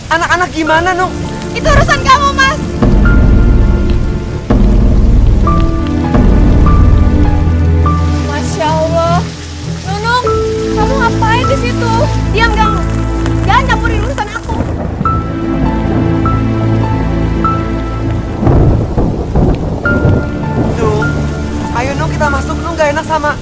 Anak-anak gimana, Nung? Itu urusan kamu, Mas. Masya Allah. Nunung, kamu ngapain di situ? Diam, kamu. Jangan campurin urusan aku. Nung, ayo Nung kita masuk. Nung gak enak sama...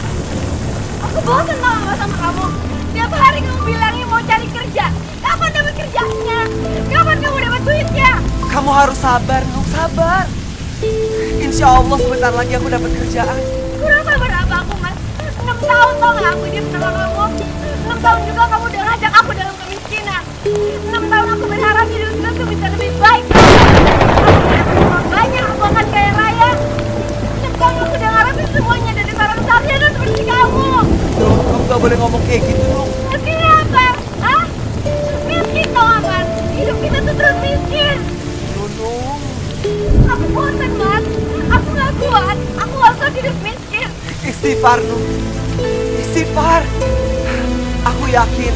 Aku bosan sama kamu. Tiap hari kamu bilangnya mau cari kerja. Kapan dapat kerjanya? Kapan kamu dapat duitnya? Kamu harus sabar, Nung, sabar. Insya Allah sebentar lagi aku dapat kerjaan. Kurang sabar apa aku, Mas? 6 tahun tau gak aku hidup sama kamu? 6 tahun juga kamu udah ngajak aku dalam kemiskinan. 6 tahun aku berharap hidup kita bisa lebih baik. Makanya aku akan kaya raya. 6 tahun aku udah ngarepin semuanya dari seorang sarjana seperti kamu. Nung, kamu gak boleh ngomong kayak gitu, Nung. Artinya apa? Hah? Miskin tau gak, Mas? Hidup kita tuh terus miskin. Nung. Aku bosan, Mas. Aku gak kuat. Aku gak kuat hidup miskin. Istighfar, Nung. Istighfar. Aku yakin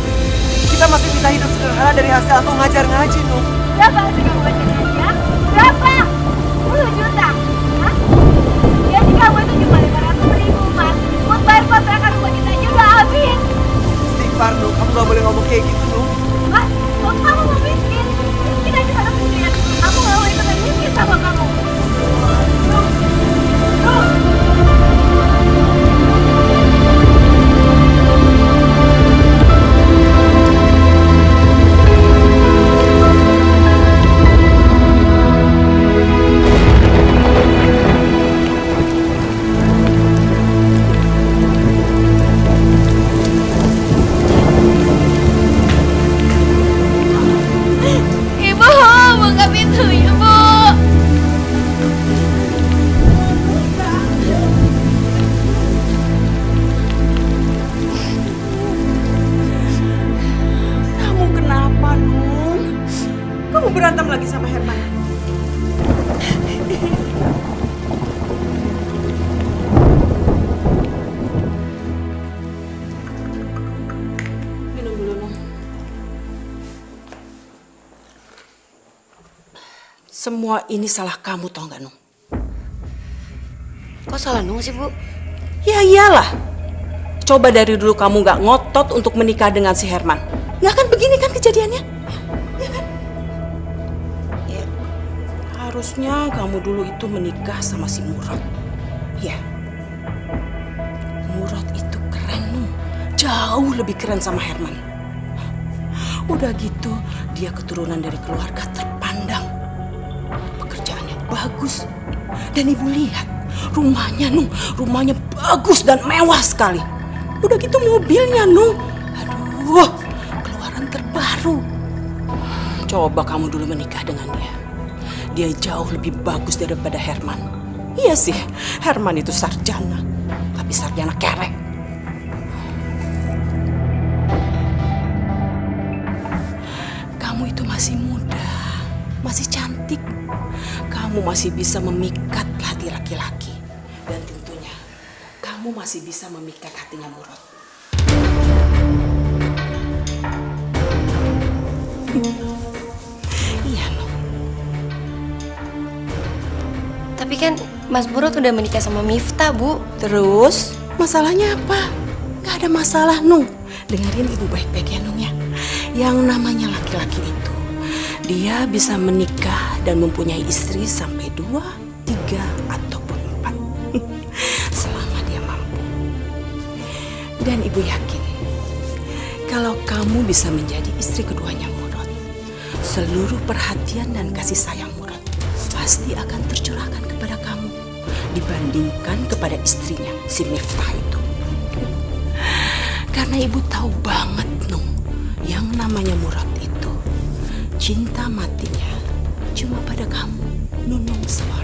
kita masih bisa hidup sederhana dari hasil aku ngajar ngaji, Nung. Berapa hasil kamu baca ngaji, ya? Berapa? 10 juta? Hah? Gaji kamu itu cuma 500.000, Mas. Buat bayar kontrakan rumah kita aja udah habis. Istighfar, Nung. Kamu gak boleh ngomong kayak gitu, Nung. Mas, kalau kamu mau miskin, miskin aja sana sendirian. Aku gak mau ikutan miskin sama kamu. Tuh. Ibu, buka pintu, Ibu. Kamu kenapa, Nung? Kamu berantem lagi sama Herman? Minum dulu, Nung. Semua ini salah kamu, tau gak, Nung? Kok salah Nung sih, Bu? Ya iyalah. Coba dari dulu kamu gak ngotot untuk menikah dengan si Herman. Gak akan begini kan kejadiannya? Ya kan? Ya, Harusnya kamu dulu itu menikah sama si Murad. Ya. Murad itu keren, Nung. Jauh lebih keren sama Herman. Udah gitu, dia keturunan dari keluarga terpandang. Pekerjaannya bagus. Dan ibu lihat, rumahnya, Nung. Rumahnya bagus dan mewah sekali. Udah gitu mobilnya, Nung. Aduh, keluaran terbaru. Coba kamu dulu menikah dengan dia. Dia jauh lebih bagus daripada Herman. Iya sih, Herman itu sarjana. Tapi sarjana kerek. Kamu itu masih muda, masih cantik. Kamu masih bisa memikat hati laki-laki. Dan tentunya, kamu masih bisa memikat hatinya Murad. Iya, Nung. tapi kan Mas Murad udah menikah sama Miftah, Bu. Terus, masalahnya apa? Gak ada masalah, Nung. Dengerin ibu baik-baik ya, Nung ya. Yang namanya laki-laki itu, dia bisa menikah dan mempunyai istri sampai 2, 3, ataupun 4. Selama dia mampu. Dan ibu yakin, kalau kamu bisa menjadi istri keduanya Murad, seluruh perhatian dan kasih sayang Murad pasti akan tercurahkan kepada kamu dibandingkan kepada istrinya, si Miftah itu. Karena ibu tahu banget, Nung, yang namanya Murad itu cinta matinya cuma pada kamu, Nunung seorang.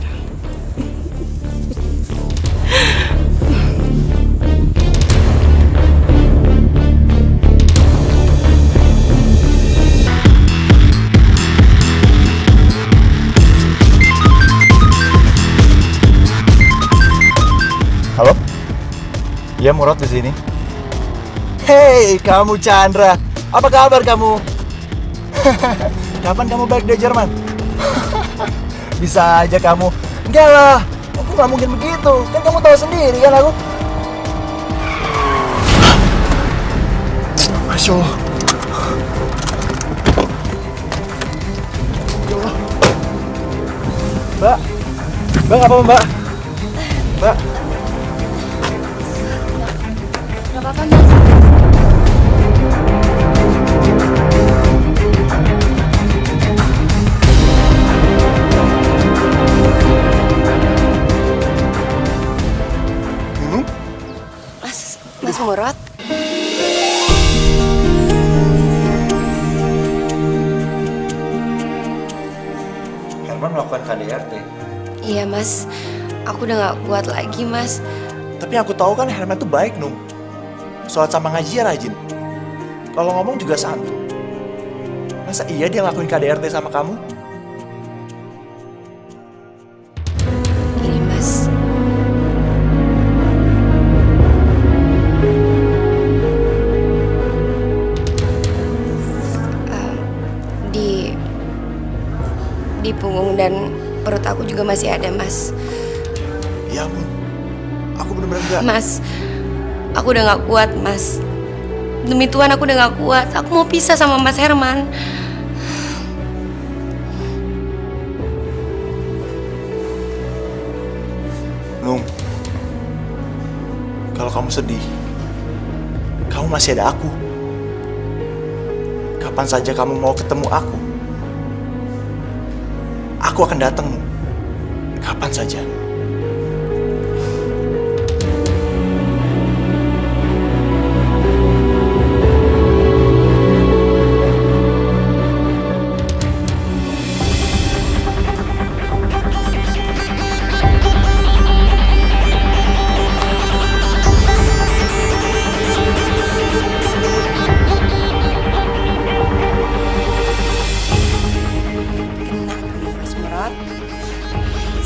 Halo? Iya, Murad di sini. Hei, kamu Chandra. Apa kabar kamu? kapan kamu balik dari Jerman? Bisa aja kamu. Enggak lah, aku nggak mungkin begitu. Kan kamu tahu sendiri kan aku. Masya Allah. Ya Allah. Mbak, Mbak nggak apa-apa Mbak? Mbak. Gak apa-apa, Mas. Mas Murad? Herman melakukan KDRT. Iya, Mas. Aku udah gak kuat lagi, Mas. Tapi aku tahu kan Herman tuh baik, Nung. Sholat sama ngaji ya rajin. Kalau ngomong juga santun. Masa iya dia ngelakuin KDRT sama kamu? Ini, Mas. Di punggung dan perut aku juga masih ada, Mas. Ya ampun. Aku bener-bener gak... Mas, aku udah gak kuat, Mas. Demi Tuhan aku udah gak kuat. Aku mau pisah sama Mas Herman. Nung, kalau kamu sedih, kamu masih ada aku. Kapan saja kamu mau ketemu aku akan datang, Nung. Kapan saja.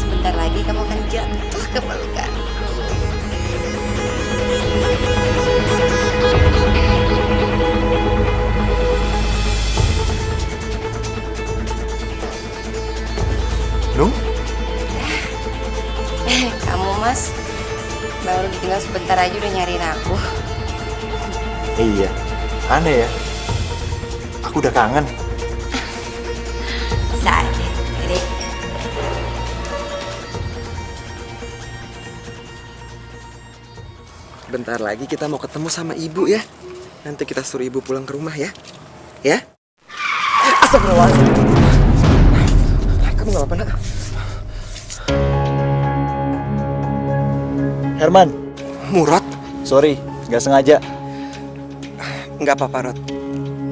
Sebentar lagi kamu akan jatuh ke pelukan. Nung? Kamu, Mas, baru ditinggal sebentar aja udah nyariin aku. Iya, aneh ya. Aku udah kangen. Bisa aja. Jadi, Bentar lagi kita mau ketemu sama ibu ya. Nanti kita suruh ibu pulang ke rumah ya. Ya? Astagfirullahaladzim. Kamu gak apa-apa, nak? Herman, Murad? sorry, nggak sengaja. Nggak apa-apa, Rod.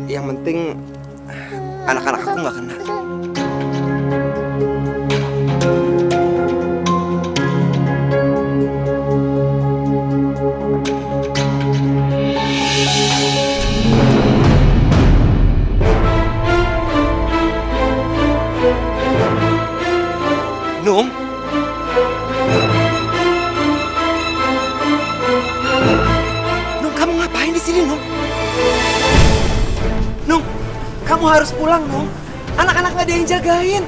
Yang penting anak-anak aku nggak kenal. Nung? Nung, kamu ngapain di sini, Nung? Nung, kamu harus pulang, Nung. Anak-anak nggak ada yang jagain.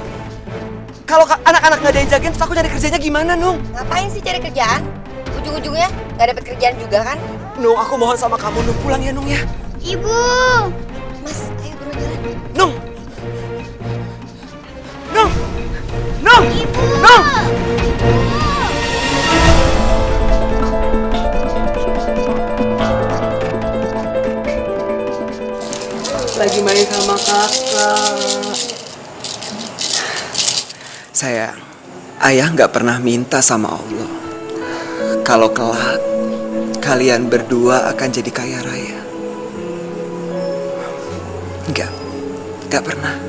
Kalau anak-anak nggak ada yang jagain, terus aku cari kerjanya gimana, Nung? ngapain sih cari kerjaan? Ujung-ujungnya gak dapet kerjaan juga kan? Nung, aku mohon sama kamu, Nung, pulang ya, Nung ya. Ibu. Mas, ayo buruan jalan. Nung! Nung! Nung! Nung! Lagi main sama kakak. Sayang, ayah nggak pernah minta sama Allah kalau kelak kalian berdua akan jadi kaya raya. Nggak pernah.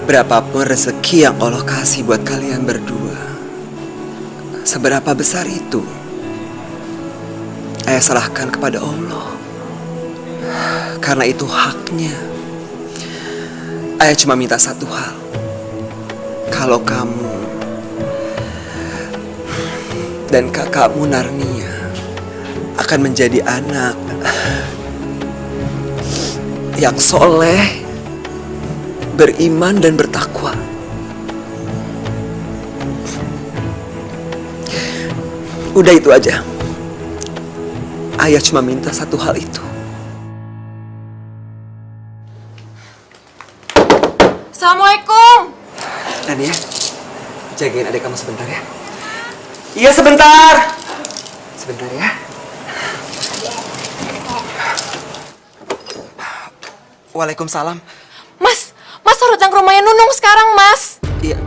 Berapapun rezeki yang Allah kasih buat kalian berdua, seberapa besar itu, ayah serahkan kepada Allah. Karena itu haknya. Ayah cuma minta satu hal. Kalau kamu dan kakakmu Narnia akan menjadi anak yang soleh, beriman dan bertakwa. Udah itu aja. Ayah cuma minta satu hal itu. Assalamualaikum. Nania, jagain adik kamu sebentar ya. Iya sebentar. Sebentar ya. Waalaikumsalam. Mas harus datang ke rumahnya Nunung sekarang, Mas. Iya,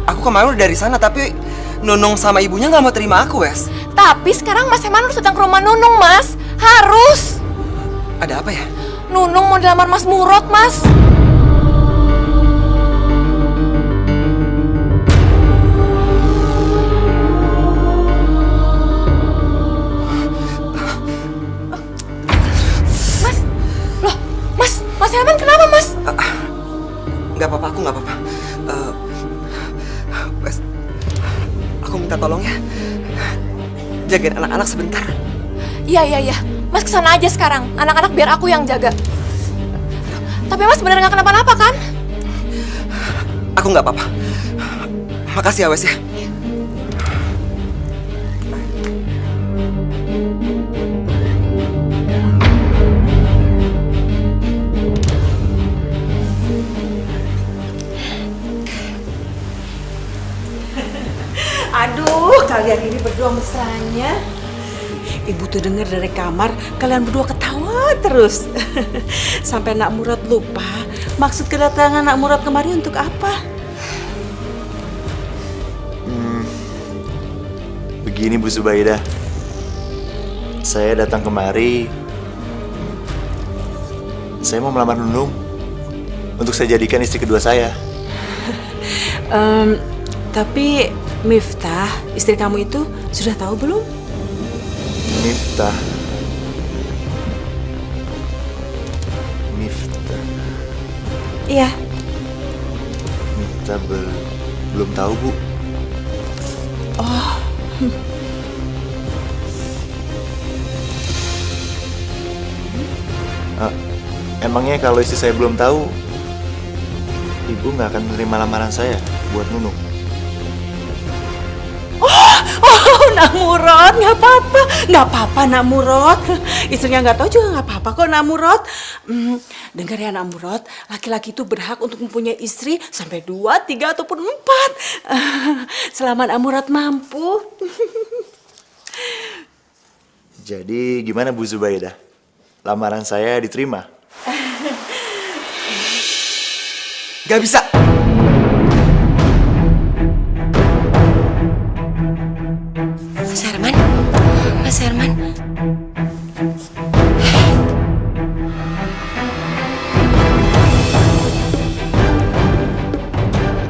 aku kemarin udah dari sana tapi Nunung sama ibunya nggak mau terima aku, Wes. Tapi sekarang Mas Herman harus datang ke rumah Nunung, Mas. Harus. Ada apa ya? Nunung mau dilamar Mas Murad, Mas. Mas Herman kenapa, Mas? Nggak apa-apa, aku nggak apa-apa. Wes, aku minta tolong ya. Jagain anak-anak sebentar. Iya. Mas kesana aja sekarang. Anak-anak biar aku yang jaga. Tapi Mas bener nggak kenapa-napa kan? Aku nggak apa-apa. Makasih ya, Wes ya. Aduh, kalian ini berdua mesranya. Ibu tuh denger dari kamar, kalian berdua ketawa terus. Sampai Nak Murad lupa maksud kedatangan Nak Murad kemari untuk apa. Begini Bu Zubaida, saya datang kemari, saya mau melamar Nunung untuk saya jadikan istri kedua saya. Tapi Miftah, istri kamu itu sudah tahu belum? Miftah. Iya. Miftah belum tahu, Bu. Oh. Emangnya kalau istri saya belum tahu, Ibu nggak akan menerima lamaran saya buat Nunung? Oh, Nak Murad, nggak apa-apa Nak Murad. Istrinya nggak tahu juga nggak apa-apa kok Nak Murad. Dengar ya Nak Murad, laki-laki itu berhak untuk mempunyai istri sampai 2, 3 ataupun 4. Selama Nak Murad mampu. Jadi gimana Bu Zubaida? Lamaran saya diterima? Gak bisa. Mas Herman.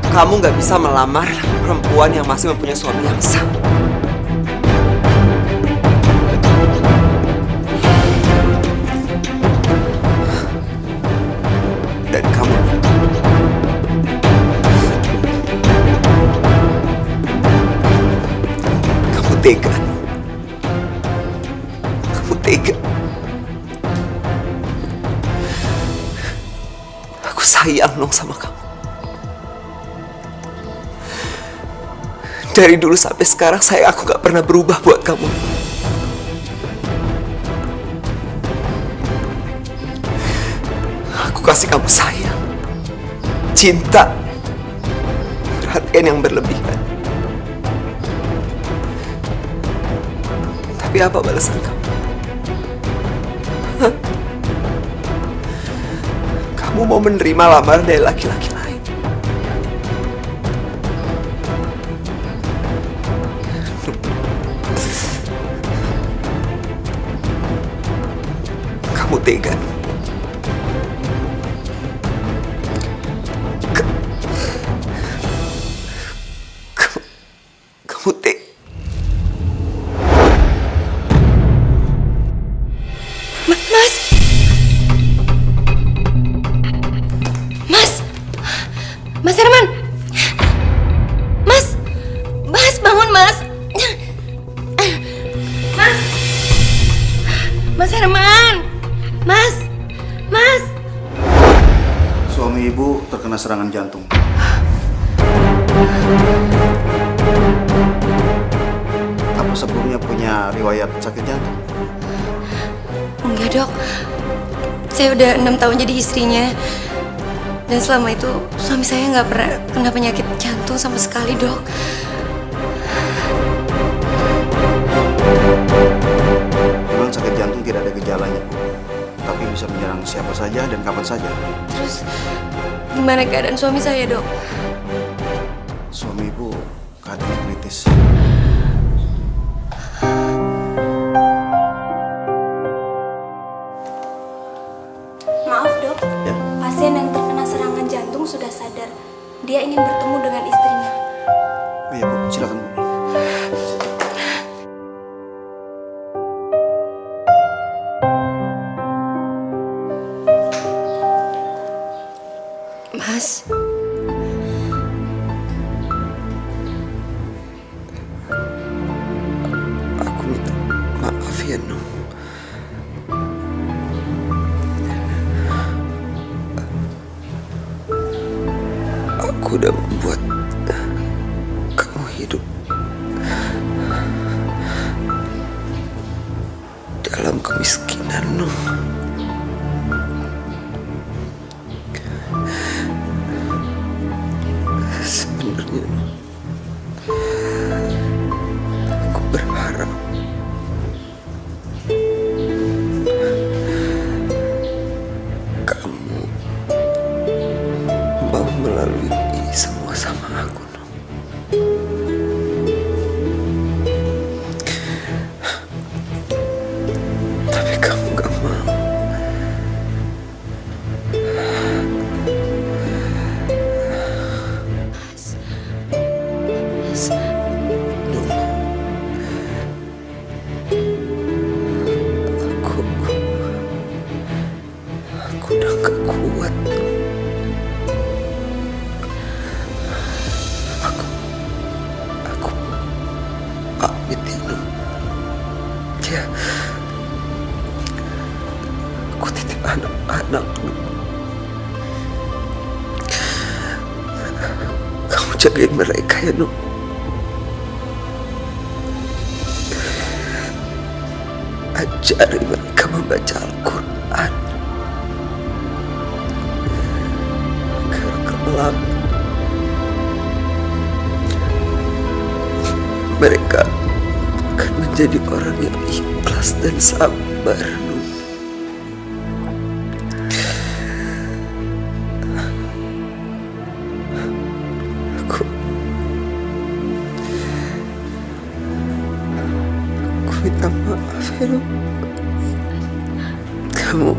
Kamu gak bisa melamar perempuan yang masih mempunyai suami yang sah. Dan kamu tega. Kamu tega. Aku sayang dong sama kamu. Dari dulu sampai sekarang aku gak pernah berubah buat kamu. Aku kasih kamu sayang, cinta, perhatian yang berlebihan. Tapi apa balasan kamu? Hah? Kamu mau menerima lamaran dari laki-laki lain? Kamu tega. Kamu tega. Mas Herman. Mas bangun, Mas. Mas Herman. Mas. Suami Ibu terkena terkena serangan jantung. Apa sebelumnya punya riwayat sakit jantung? Enggak, Dok. Saya udah 6 tahun jadi istrinya. Dan selama itu suami saya nggak pernah kena penyakit jantung sama sekali, Dok. Memang sakit jantung tidak ada gejalanya, tapi bisa menyerang siapa saja dan kapan saja. Terus gimana keadaan suami saya, Dok? Suami ibu keadaannya kritis. Maaf, Dok. Ya. Pasien yang terkena serangan jantung sudah sadar. Dia ingin bertemu dengan istrinya. Oh iya, Bu. Silakan, Bu. Mas, Aku minta maaf ya, Nung. Aku udah membuat kamu hidup dalam kemiskinan, Nung. Sebenarnya, Nung, aku berharap kamu mau melalui ini semua sama aku, Nung. Tapi kamu gak mau. Nung, aku udah gak kuat, Nung. Aku pamit ya, Nung. Ya, aku titip anak-anak, Nung. Kamu jagain mereka ya, Nung. Ajari mereka membaca Al-Quran agar kelak mereka akan menjadi orang yang ikhlas dan sabar, Nung. Aku minta maaf ya, Nung. Kamu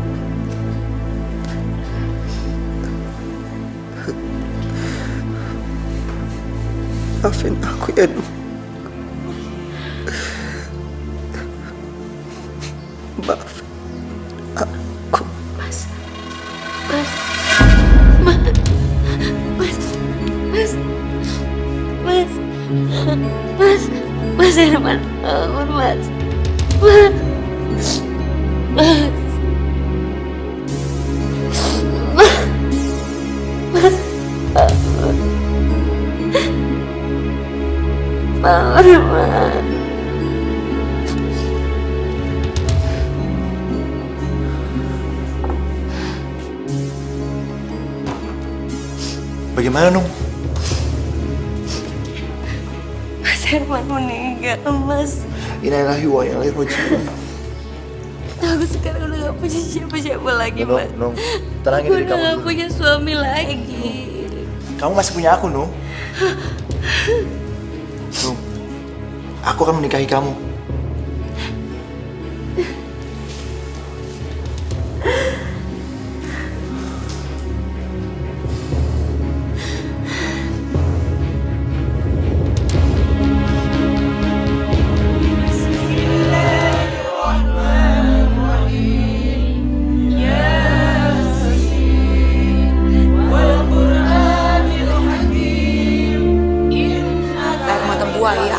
maafin aku ya, Nung. Maafin aku. Mas, Mas, Mas, Mas, Mas, Mas, Mas Herman, bangun, Mas, Mas, Mas, bangun, Mas. Bagaimana, Nung? Mas Herman meninggal, Mas. Innalillahi wa inna ilaihi raji'un. Aku sekarang udah gak punya siapa-siapa lagi, Mas. Nung, tenangin Aku diri udah kamu gak dulu. punya suami lagi. Kamu masih punya aku, Nung. Nung, aku akan menikahi kamu. Air mata buaya.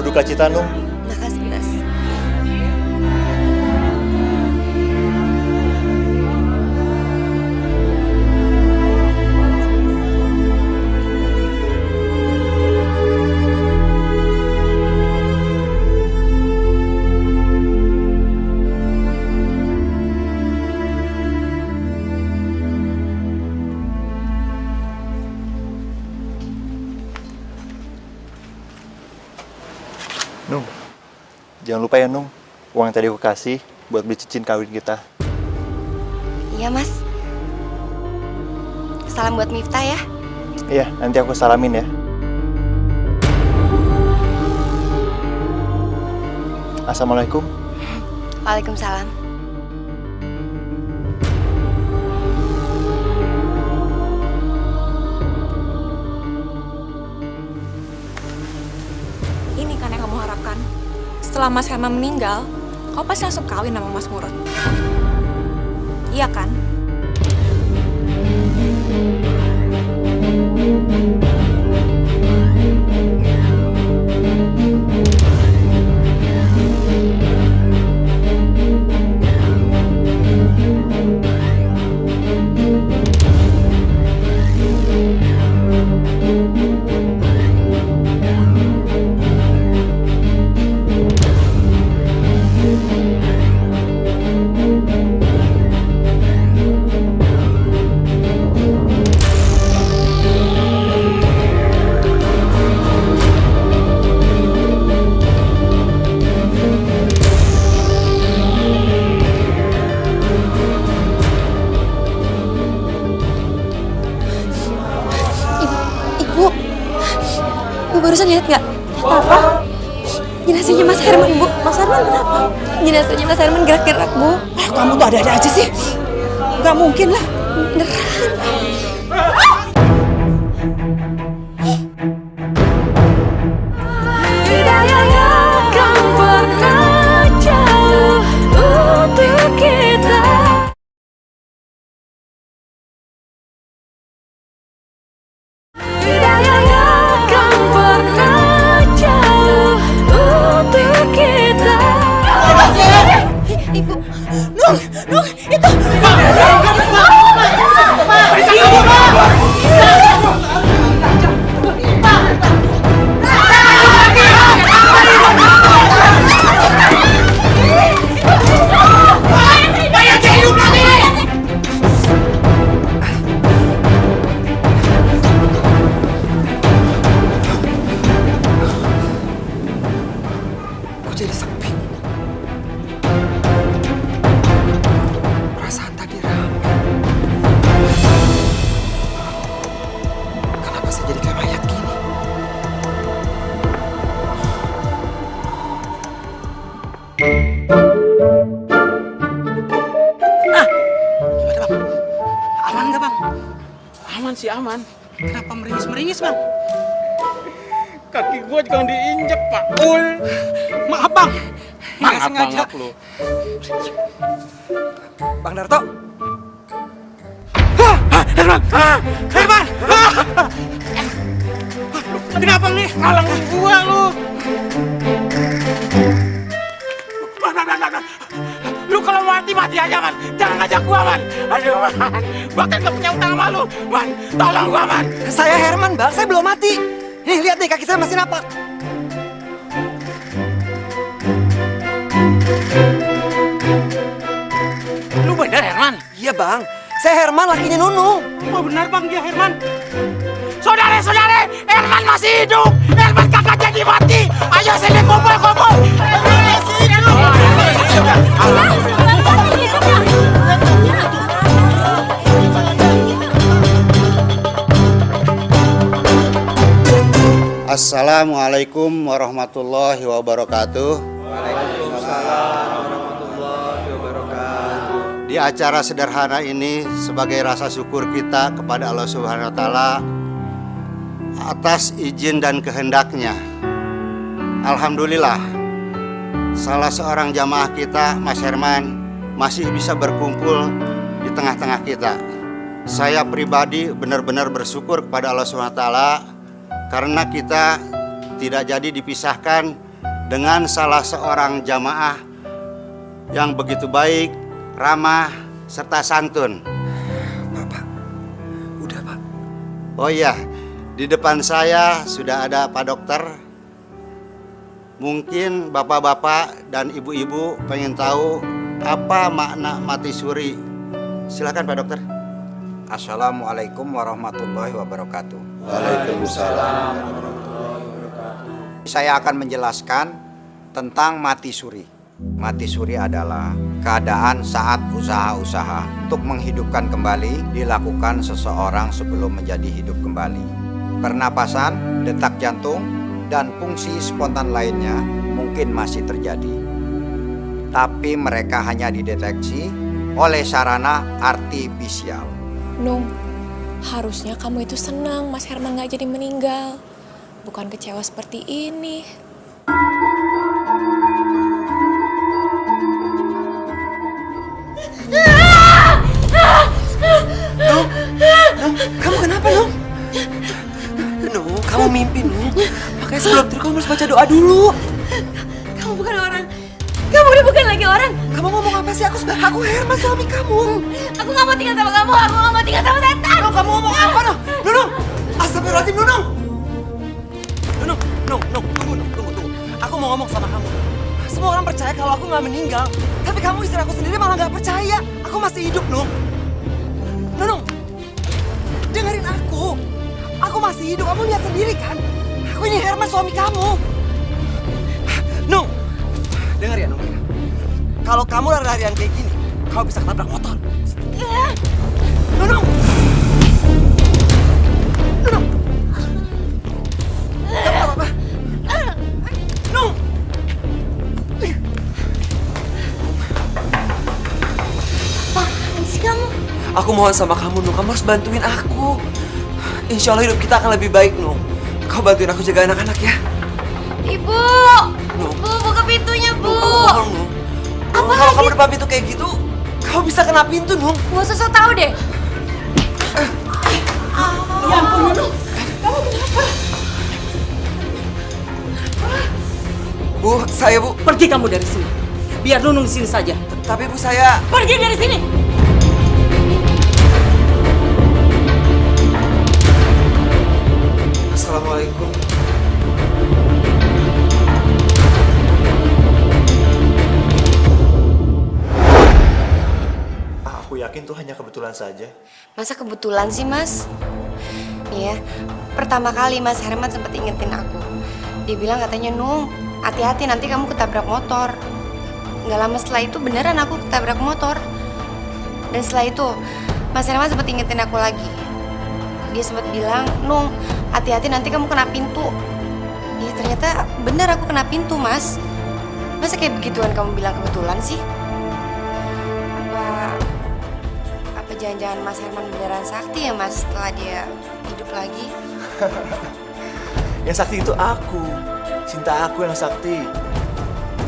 berduka cita, Nung. Makasih, Mas. Nung, jangan lupa ya, Nung. Uang yang tadi aku kasih buat beli cincin kawin kita. Iya, Mas. Salam buat Miftah ya. Iya, nanti aku salamin ya. Assalamualaikum. Waalaikumsalam. Ini kan yang kamu harapkan. Setelah Mas Herman meninggal, kau pasti langsung kawin sama Mas Murad. Iya kan? Bu barusan lihat nggak? Apa? Jenazahnya Mas Herman, Bu. Mas Herman kenapa? Jenazahnya Mas Herman gerak-gerak, Bu. Kamu tuh ada-ada aja sih. Nggak mungkin lah. Beneran. Ibu, Nung, itu. Kok jadi sepi? Perasaan tadi ramai. Kenapa saya jadi kayak mayat gini? Gimana bang? Aman nggak bang? Aman sih aman. Kenapa meringis bang? Kaki gua juga diinjek, Pak Ul. Maaf bang. Nggak sengaja. Mangap lu. Bang Darto, Herman! Herman! Kenapa nih? Ngalangin gua lu. Lu kalau mati aja man. Jangan ngajak gua man. Aduh man. Bahkan gak punya utang sama lu man. Tolong gua man. saya Herman bang, saya belum mati. Nih lihat nih kaki saya masih napak. Lu bener Herman? Iya bang, saya Herman lakinya Nunung. Oh benar bang dia Herman. Saudara, Herman masih hidup. Herman kakak jadi mati. Ayo sini kumpul. Herman masih hidup. Assalamualaikum warahmatullahi wabarakatuh. Di acara sederhana ini sebagai rasa syukur kita kepada Allah Subhanahu wa taala atas izin dan kehendaknya. Alhamdulillah salah seorang jamaah kita, Mas Herman, masih bisa berkumpul di tengah-tengah kita. Saya pribadi benar-benar bersyukur kepada Allah Subhanahu wa taala karena kita tidak jadi dipisahkan dengan salah seorang jamaah yang begitu baik, ramah, serta santun. Pak. Udah, Pak. Oh iya, di depan saya sudah ada Pak Dokter. Mungkin bapak-bapak dan ibu-ibu pengen tahu apa makna mati suri. Silakan Pak Dokter. Assalamualaikum warahmatullahi wabarakatuh. Waalaikumsalam. Saya akan menjelaskan tentang mati suri. Mati suri adalah keadaan saat usaha-usaha untuk menghidupkan kembali dilakukan seseorang sebelum menjadi hidup kembali. Pernapasan, detak jantung, dan fungsi spontan lainnya mungkin masih terjadi. Tapi mereka hanya dideteksi oleh sarana artifisial. Nung, harusnya kamu itu senang Mas Herman gak jadi meninggal. Bukan kecewa seperti ini. Nung, kamu kenapa, Nung? Nung, kamu mimpi, Nung. Makanya sebelum tidur kamu harus baca doa dulu. Kamu bukan orang. Kamu udah bukan lagi orang. Kamu ngomong apa sih? Aku Herman, suami kamu. Aku gak mau tinggal sama kamu. Aku gak mau tinggal sama setan. Nung, kamu ngomong apa, Nung? Nung, astagfirullahaladzim, Nung. Tunggu. Aku mau ngomong sama kamu. Semua orang percaya kalau aku nggak meninggal. Tapi kamu istri aku sendiri malah nggak percaya. Aku masih hidup, Nung. Nung, dengerin aku. Aku masih hidup, kamu lihat sendiri kan? Aku ini Herman, suami kamu. Nung, denger ya, Nung. Kalau kamu lari-larian kayak gini, kamu bisa ketabrak motor. Nung. Gak apa-apa. Nung. Apaan sih kamu? Aku mohon sama kamu, Nung. Kamu harus bantuin aku. Insya Allah hidup kita akan lebih baik, Nung. Kau bantuin aku jaga anak-anak ya. Ibu! Nung. Bu, buka pintunya, Bu! Nung, aku mohon, Nung. Apa Kalau lagi? kamu depan pintu kayak gitu, kau bisa kena pintu, Nung. Gak usah sok tau deh. Ya ampun, Nung. Kamu kenapa? Bu, saya, Bu. Pergi kamu dari sini. Biar Nunung di sini saja. Tapi Bu, saya... Pergi dari sini. Assalamualaikum. Aku yakin tuh hanya kebetulan saja. Masa kebetulan sih, Mas? Nih ya, pertama kali Mas Herman sempat ingetin aku. Dia bilang katanya, Nung, hati-hati nanti kamu ketabrak motor. Nggak lama setelah itu beneran aku ketabrak motor. Dan setelah itu, Mas Herman sempat ingetin aku lagi. Dia sempat bilang, Nung, hati-hati nanti kamu kena pintu. Ya ternyata bener aku kena pintu, Mas. Masa kayak begituan kamu bilang kebetulan sih? Apa jangan-jangan Mas Herman beneran sakti ya, Mas, setelah dia hidup lagi? Yang sakti itu aku. Cinta aku yang sakti.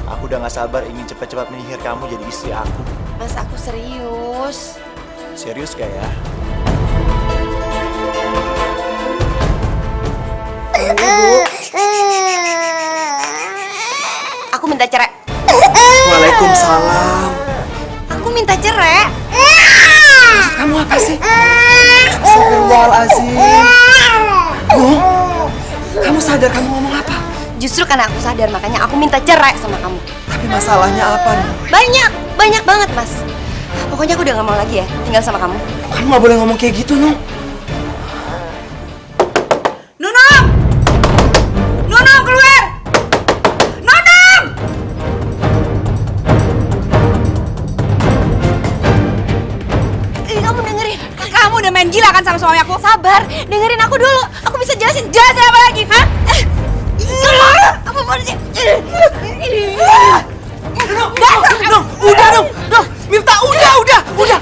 Aku udah gak sabar ingin cepat-cepat menyihir kamu jadi istri aku. Mas, aku serius. Serius gak ya? Aku minta cerai. Waalaikumsalam. Aku minta cerai. Maksud kamu apa sih? Astagfirullahaladzim. Nung, kamu sadar kamu ngomong apa? Justru karena aku sadar, makanya aku minta cerai sama kamu. Tapi masalahnya apa, Nung? Banyak banget, Mas. Pokoknya aku udah gak mau lagi ya tinggal sama kamu. Kamu gak boleh ngomong kayak gitu, Nung. Nunung! Nunung, keluar! Nunung! Kamu dengerin. Kamu udah main gila kan sama suami aku? Sabar, dengerin aku dulu. Aku bisa jelasin. Jelasin apa lagi, hah? Apa polisi? Nung, udah dong, Miftah, udah.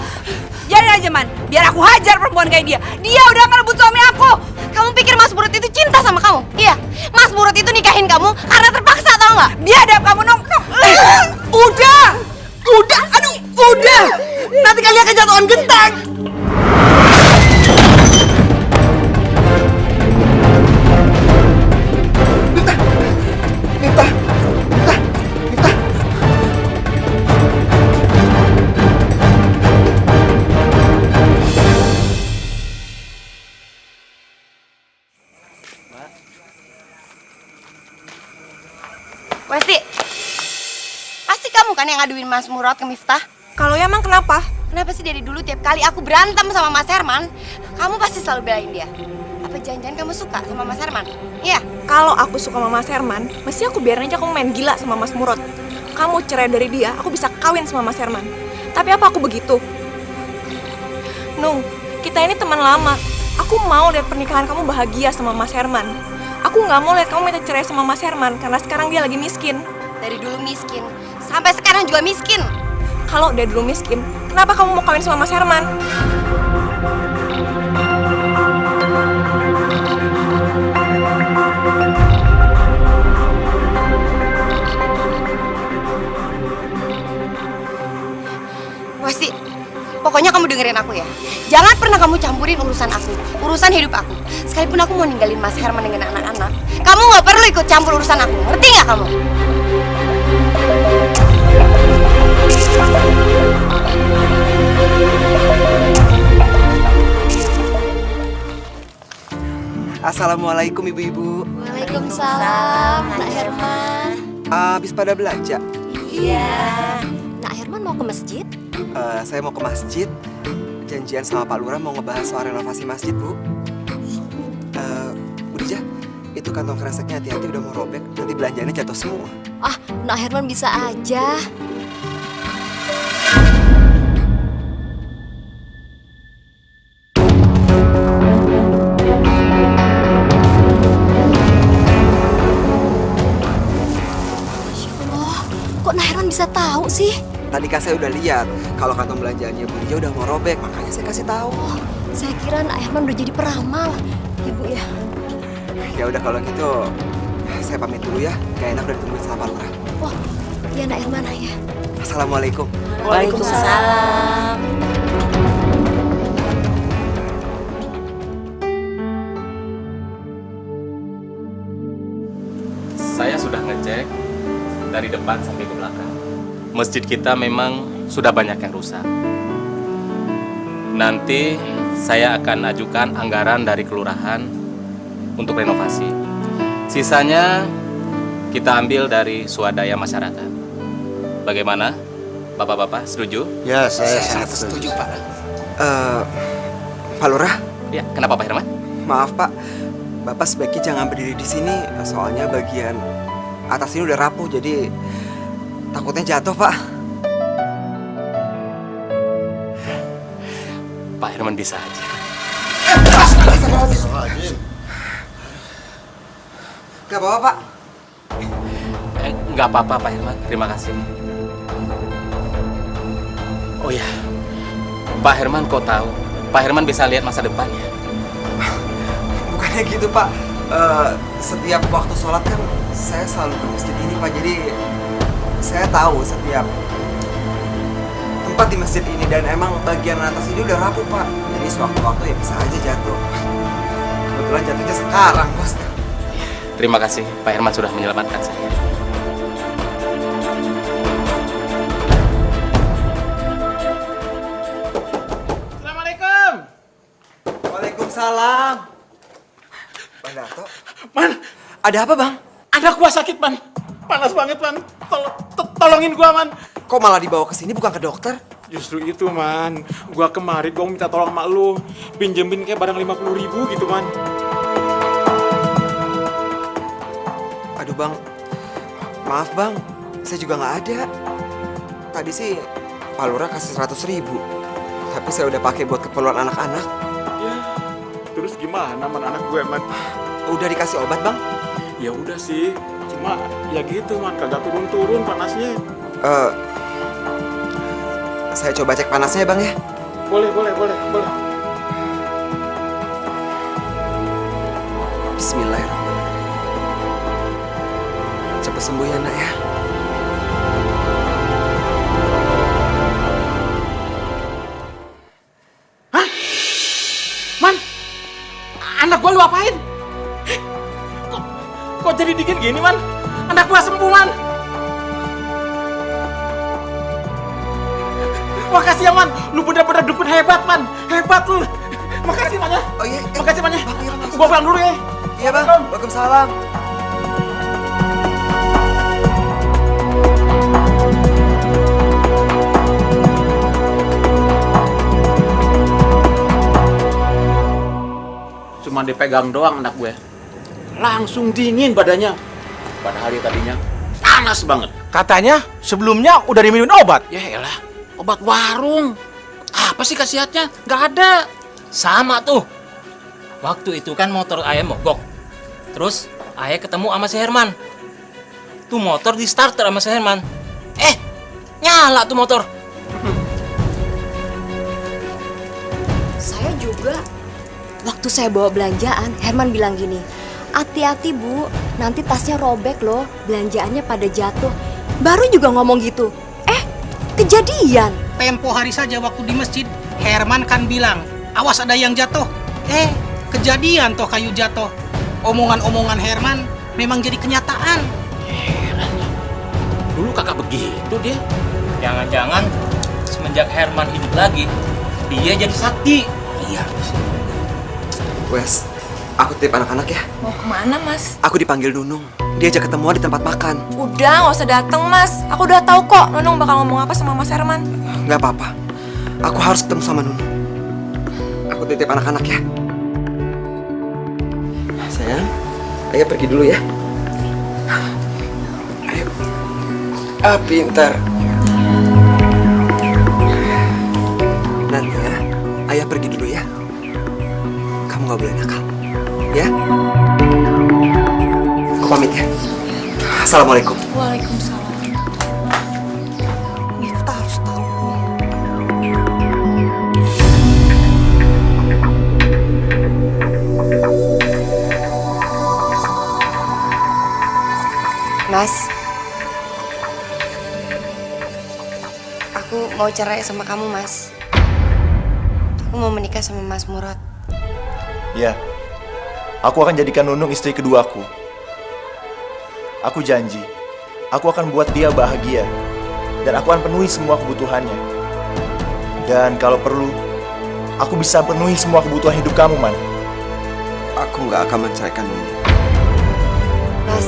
Biarin aja, Man. Biar aku hajar perempuan kayak dia. Dia udah ngerebut suami aku. Kamu pikir Mas Burut itu cinta sama kamu? Iya, Mas Burut itu nikahin kamu karena terpaksa, tau nggak? Dia adab kamu, Nung. Udah. Aduh, udah. Nanti kalian kejatuhan genteng. Miftah, Westi, pasti kamu kan yang ngaduin Mas Murad ke Miftah? Kalau ya emang kenapa? Kenapa sih dari dulu tiap kali aku berantem sama Mas Herman, kamu pasti selalu belain dia? Apa jangan-jangan kamu suka sama Mas Herman? Iya? Kalau aku suka sama Mas Herman, mesti aku biarin aja kamu main gila sama Mas Murad. Kamu cerai dari dia, aku bisa kawin sama Mas Herman. Tapi apa aku begitu? Nung, kita ini teman lama. Aku mau lihat pernikahan kamu bahagia sama Mas Herman. Aku nggak mau lihat kamu minta cerai sama Mas Herman karena sekarang dia lagi miskin. Dari dulu miskin, sampai sekarang juga miskin. Kalau dia dulu miskin, kenapa kamu mau kawin sama Mas Herman? Westi, pokoknya kamu dengerin aku ya. Jangan pernah kamu campurin urusan aku, urusan hidup aku. Sekalipun aku mau ninggalin Mas Herman dengan anak-anak, kamu nggak perlu ikut campur urusan aku. Ngerti nggak kamu? Assalamualaikum ibu-ibu. Waalaikumsalam, Nak Herman. Habis pada belanja? Iya. Nak Herman mau ke masjid? Saya mau ke masjid. Janjian sama Pak Lurah mau ngebahas soal renovasi masjid, Bu. Bu Dija, itu kantong kreseknya hati-hati udah mau robek. Nanti belanjanya jatuh semua. Ah, Nak Herman bisa aja. Kok Nak Herman bisa tahu sih? Tadi kan saya udah lihat kalau kantong belanjaannya Bu Dija udah mau robek, makanya saya kasih tahu. Saya kira Nak Herman udah jadi peramal. Ibu ya. Ya udah kalau gitu, saya pamit dulu ya. Gak enak udah ditungguin sama Pak Lurah. Oh, iya Nak Herman ya. Assalamualaikum. Waalaikumsalam. Saya sudah ngecek dari depan sampai ke belakang. Masjid kita memang sudah banyak yang rusak. Nanti saya akan ajukan anggaran dari kelurahan untuk renovasi. Sisanya kita ambil dari swadaya masyarakat. Bagaimana? Bapak-bapak setuju? Ya, saya sangat setuju, Pak. Pak Lurah? Ya, kenapa Pak Herman? Maaf Pak, Bapak sebaiknya jangan berdiri di sini. Soalnya bagian atas ini udah rapuh, jadi takutnya jatuh Pak. Pak Herman bisa aja. Gak apa-apa Pak. Nggak apa-apa Pak Herman, terima kasih. Oh ya, Pak Herman kok tahu? Pak Herman bisa lihat masa depannya. Bukannya gitu Pak. Setiap waktu sholat kan saya selalu ke masjid ini Pak. Jadi saya tahu setiap tempat di masjid ini, dan emang bagian atas ini udah rapuh Pak. Jadi sewaktu-waktu ya bisa aja jatuh. Kebetulan jatuhnya sekarang Bos. Terima kasih, Pak Herman sudah menyelamatkan saya. Assalamualaikum. Waalaikumsalam. Bang Dato. Man, Ada apa Bang? anak gua sakit, Man. Panas banget, Man. Tolongin gua, Man. Kok malah dibawa ke sini bukan ke dokter? Justru itu, Man. Gua kemarin gua minta tolong mak lu. Pinjemin kayak barang 50.000 gitu, Man. Aduh Bang, maaf Bang, saya juga nggak ada. Tadi sih Pak Lurah kasih 100.000, tapi saya udah pakai buat keperluan anak-anak. Ya, terus gimana, Man, anak gue, Man? Udah dikasih obat Bang? Ya udah sih, cuma ya gitu, Man, kagak turun-turun panasnya. Saya coba cek panasnya ya Bang ya. Boleh. Bismillahirrahmanirrahim. Cepat sembuh ya nak ya. Hah? Man, anak gua lu apain? Kok jadi dingin gini, Man? Anak gua sembuh, Man. Makasih ya, Man. Lu bener-bener dukun hebat, Man. Hebat lu. Makasih, Man ya. Oh iya. Makasih, Man ya. Bang, iya, Bang. Gua pulang dulu ya. Iya Bang, waalaikumsalam. Cuma dipegang doang anak gue. Langsung dingin badannya. Padahal dia tadinya panas banget. Katanya sebelumnya udah diminum obat. Ya elah, obat warung. Apa sih khasiatnya? Nggak ada. Sama tuh. Waktu itu kan motor ayah mogok. Terus ayah ketemu sama si Herman. Tuh motor di starter sama si Herman. Nyala tuh motor. Saya juga. Waktu saya bawa belanjaan, Herman bilang gini, hati-hati Bu, nanti tasnya robek loh, belanjaannya pada jatuh. Baru juga ngomong gitu. Kejadian. Tempo hari saja waktu di masjid, Herman kan bilang, awas ada yang jatuh. Kejadian toh kayu jatuh. Omongan-omongan Herman memang jadi kenyataan. Heran ya. Dulu kakak begitu dia. Jangan-jangan semenjak Herman hidup lagi, dia jadi sakti. Iya. Wes, aku titip anak-anak ya. Mau kemana, Mas? Aku dipanggil Nunung. Dia ajak ketemuan di tempat makan. Udah, nggak usah dateng, Mas. Aku udah tahu kok Nunung bakal ngomong apa sama Mas Herman. Nggak apa-apa. Aku harus ketemu sama Nunung. Aku titip anak-anak ya. Sayang, ayah pergi dulu ya. Ayo. Pintar. Nanti ya, ayah pergi dulu ya. Kamu nggak boleh nakal, ya. Aku pamit ya. Assalamualaikum. Waalaikumsalam. Kita harus tahu. Mas, aku mau cerai sama kamu, Mas. Aku mau menikah sama Mas Murad. Ya, aku akan jadikan Nunung istri keduaku. Aku janji, aku akan buat dia bahagia. Dan aku akan penuhi semua kebutuhannya. Dan kalau perlu, aku bisa penuhi semua kebutuhan hidup kamu, Man. Aku nggak akan menceraikan Nunung. Mas,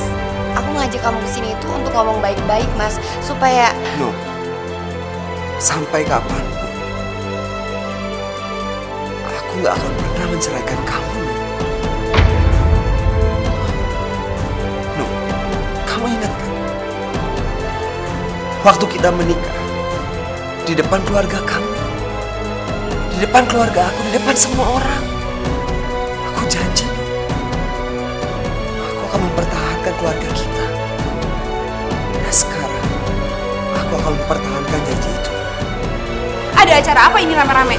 aku ngajak kamu kesini itu untuk ngomong baik-baik, Mas. Supaya... No. Sampai kapan? Aku nggak akan pernah menceraikan kamu, No. No, kamu ingat kan? Waktu kita menikah, di depan keluarga kamu, di depan keluarga aku, di depan semua orang, aku janji, aku akan mempertahankan keluarga kita. Dan sekarang, aku akan mempertahankan janji itu. Ada acara apa ini rame-rame?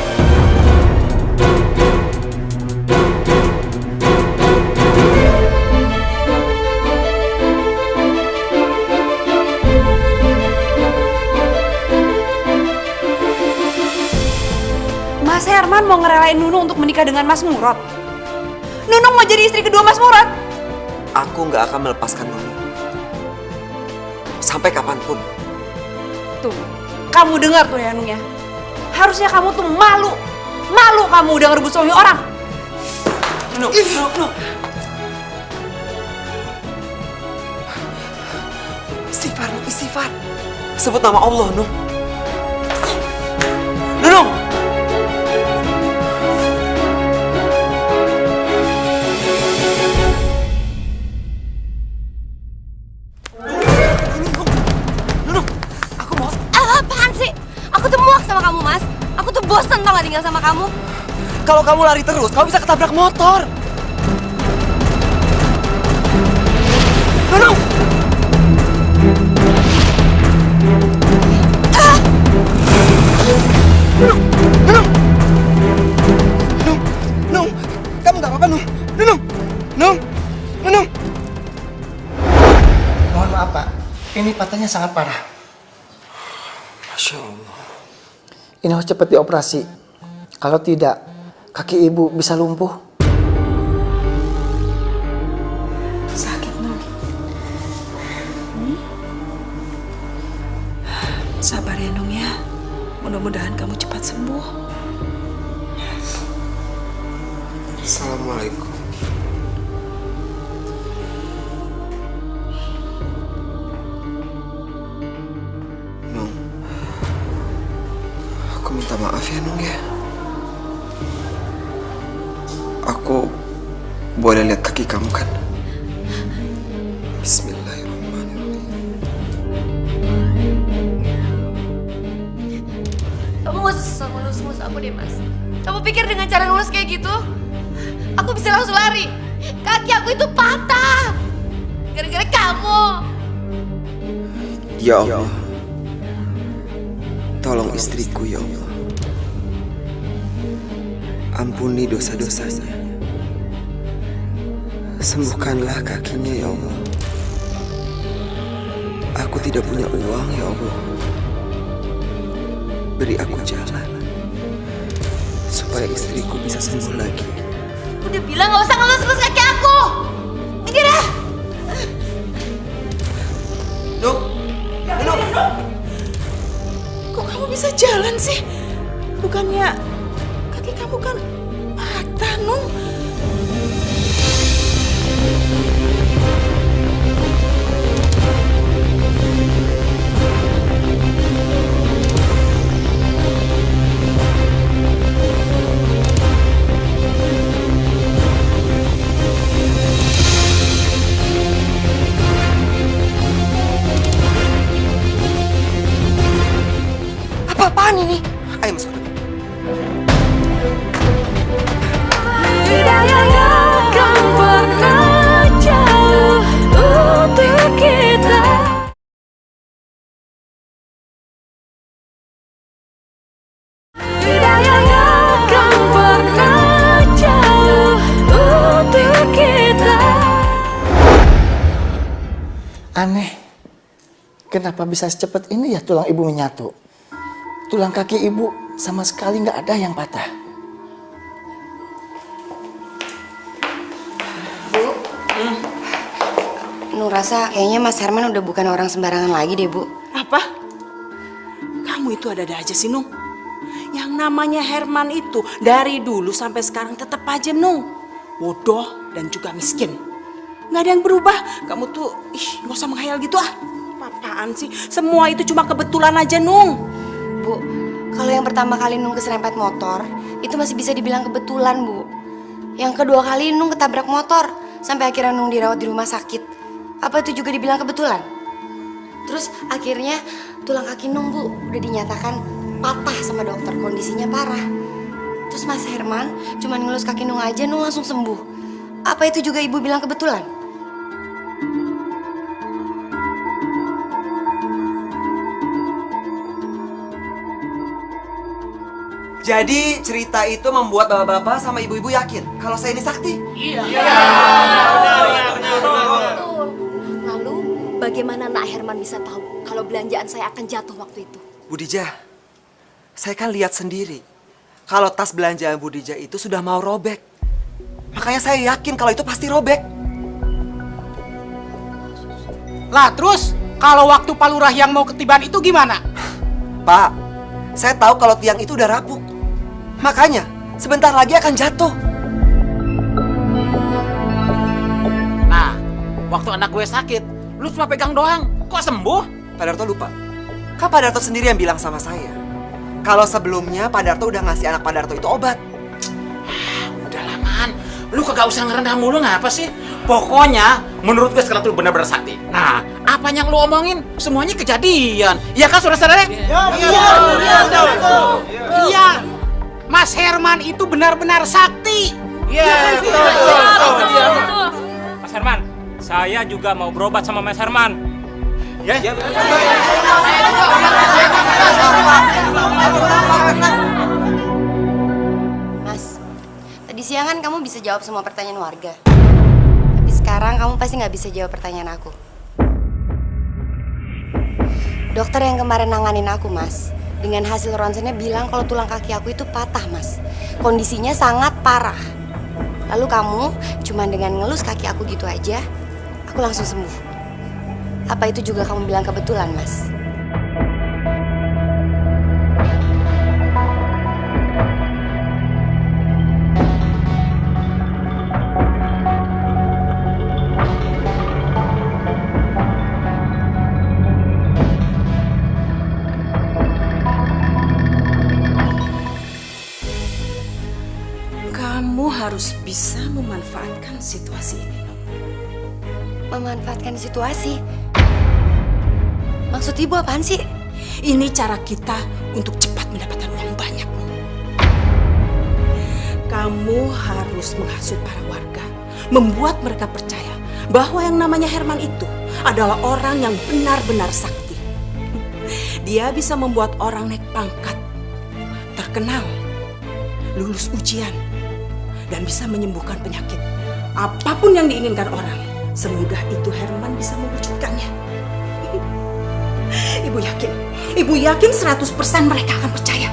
Mas Herman mau ngerelain Nunung untuk menikah dengan Mas Murad. Nunung mau jadi istri kedua Mas Murad. Aku nggak akan melepaskan Nunung. Sampai kapanpun. Tuh, kamu dengar tuh ya Nung ya. Harusnya kamu tuh malu. Malu kamu udah ngerebut suami orang. Nung. Istighfar, istighfar. Sebut nama Allah, Nung. Nunung! Sama kamu, Mas. Aku tuh bosen tau gak tinggal sama kamu. Kalau kamu lari terus, kamu bisa ketabrak motor. Nunung! Nung! Kamu gak apa-apa, Nung? Nung! Mohon maaf, Pak. Ini patahnya sangat parah. Masya Allah. Ini harus cepat dioperasi. Kalau tidak, kaki ibu bisa lumpuh. Sakit, Nung. Sabar ya, Nung ya. Mudah-mudahan kamu cepat sembuh. Assalamualaikum. Nung, aku minta maaf ya, Nung ya. Aku Boleh lihat kaki kamu kan? Bismillahirrahmanirrahim. Kamu gak usah ngelus-ngelus aku deh, Mas. Kamu pikir dengan cara ngelus kayak gitu, aku bisa langsung lari? Kaki aku itu patah gara-gara kamu. Ya Allah, tolong istriku ya Allah. Ampuni dosa-dosanya. Sembuhkanlah kakinya ya Allah. Aku tidak punya uang ya Allah. Beri aku jalan supaya istriku bisa sembuh lagi. Udah bilang gak usah ngelus-ngelus kaki aku. Ini dah. Nuk, Nuk. Kok kamu bisa jalan sih? Bukannya kaki kamu kan patah, Nung? Apa-apaan ini? Ayo masuk. Aneh, kenapa bisa secepat ini ya tulang ibu menyatu? Tulang kaki ibu sama sekali nggak ada yang patah. Bu, Nur rasa kayaknya Mas Herman udah bukan orang sembarangan lagi deh, Bu. Apa? Kamu itu ada-ada aja sih, Nung. Yang namanya Herman itu dari dulu sampai sekarang tetap aja, Nung, bodoh dan juga miskin. Nggak ada yang berubah. Kamu tuh, nggak usah menghayal gitu ah. Apaan sih? Semua itu cuma kebetulan aja, Nung. Bu, kalau yang pertama kali Nung keserempet motor, itu masih bisa dibilang kebetulan, Bu. Yang kedua kali Nung ketabrak motor, sampai akhirnya Nung dirawat di rumah sakit. Apa itu juga dibilang kebetulan? Terus akhirnya tulang kaki Nung, Bu, udah dinyatakan patah sama dokter, kondisinya parah. Terus Mas Herman cuma ngelus kaki Nung aja, Nung langsung sembuh. Apa itu juga Ibu bilang kebetulan? Jadi cerita itu membuat bapak-bapak sama ibu-ibu yakin kalau saya ini sakti? Iya. Betul. Lalu bagaimana Nak Herman bisa tahu kalau belanjaan saya akan jatuh waktu itu? Bu Dija, saya kan lihat sendiri kalau tas belanjaan Bu Dija itu sudah mau robek. Makanya saya yakin kalau itu pasti robek. Lah terus kalau waktu Pak Lurah yang mau ketiban itu gimana? Pak, saya tahu kalau tiang itu udah rapuh. Makanya sebentar lagi akan jatuh. Nah, waktu anak gue sakit, lu cuma pegang doang. Kok sembuh? Pak Darto lupa. Kan Pak Darto sendiri yang bilang sama saya kalau sebelumnya Pak Darto udah ngasih anak Pak Darto itu obat. Udahlah, Man. Lu kagak usah ngerendah mulu ngapa sih? Pokoknya menurut gue sekarang tuh benar-benar sakti. Nah, apa yang lu omongin semuanya kejadian. Iya kan saudara-saudara? Iya. Mas Herman itu benar-benar sakti. Iya, betul. Mas Herman, saya juga mau berobat sama Mas Herman. Ya. Mas, tadi siang kan kamu bisa jawab semua pertanyaan warga. Tapi sekarang kamu pasti nggak bisa jawab pertanyaan aku. Dokter yang kemarin nanganin aku, Mas, dengan hasil ronsennya bilang kalau tulang kaki aku itu patah, Mas. Kondisinya sangat parah. Lalu kamu cuma dengan ngelus kaki aku gitu aja, aku langsung sembuh. Apa itu juga kamu bilang kebetulan, Mas? Kamu harus bisa bisa memanfaatkan situasi ini. Memanfaatkan situasi? Maksud ibu apaan sih? Ini cara kita untuk cepat mendapatkan uang banyak. Kamu harus menghasut para warga, membuat mereka percaya bahwa yang namanya Herman itu adalah orang yang benar-benar sakti. Dia bisa membuat orang naik pangkat, terkenal, lulus ujian, dan bisa menyembuhkan penyakit. Apapun yang diinginkan orang, semudah itu Herman bisa mewujudkannya. Ibu yakin 100% mereka akan percaya.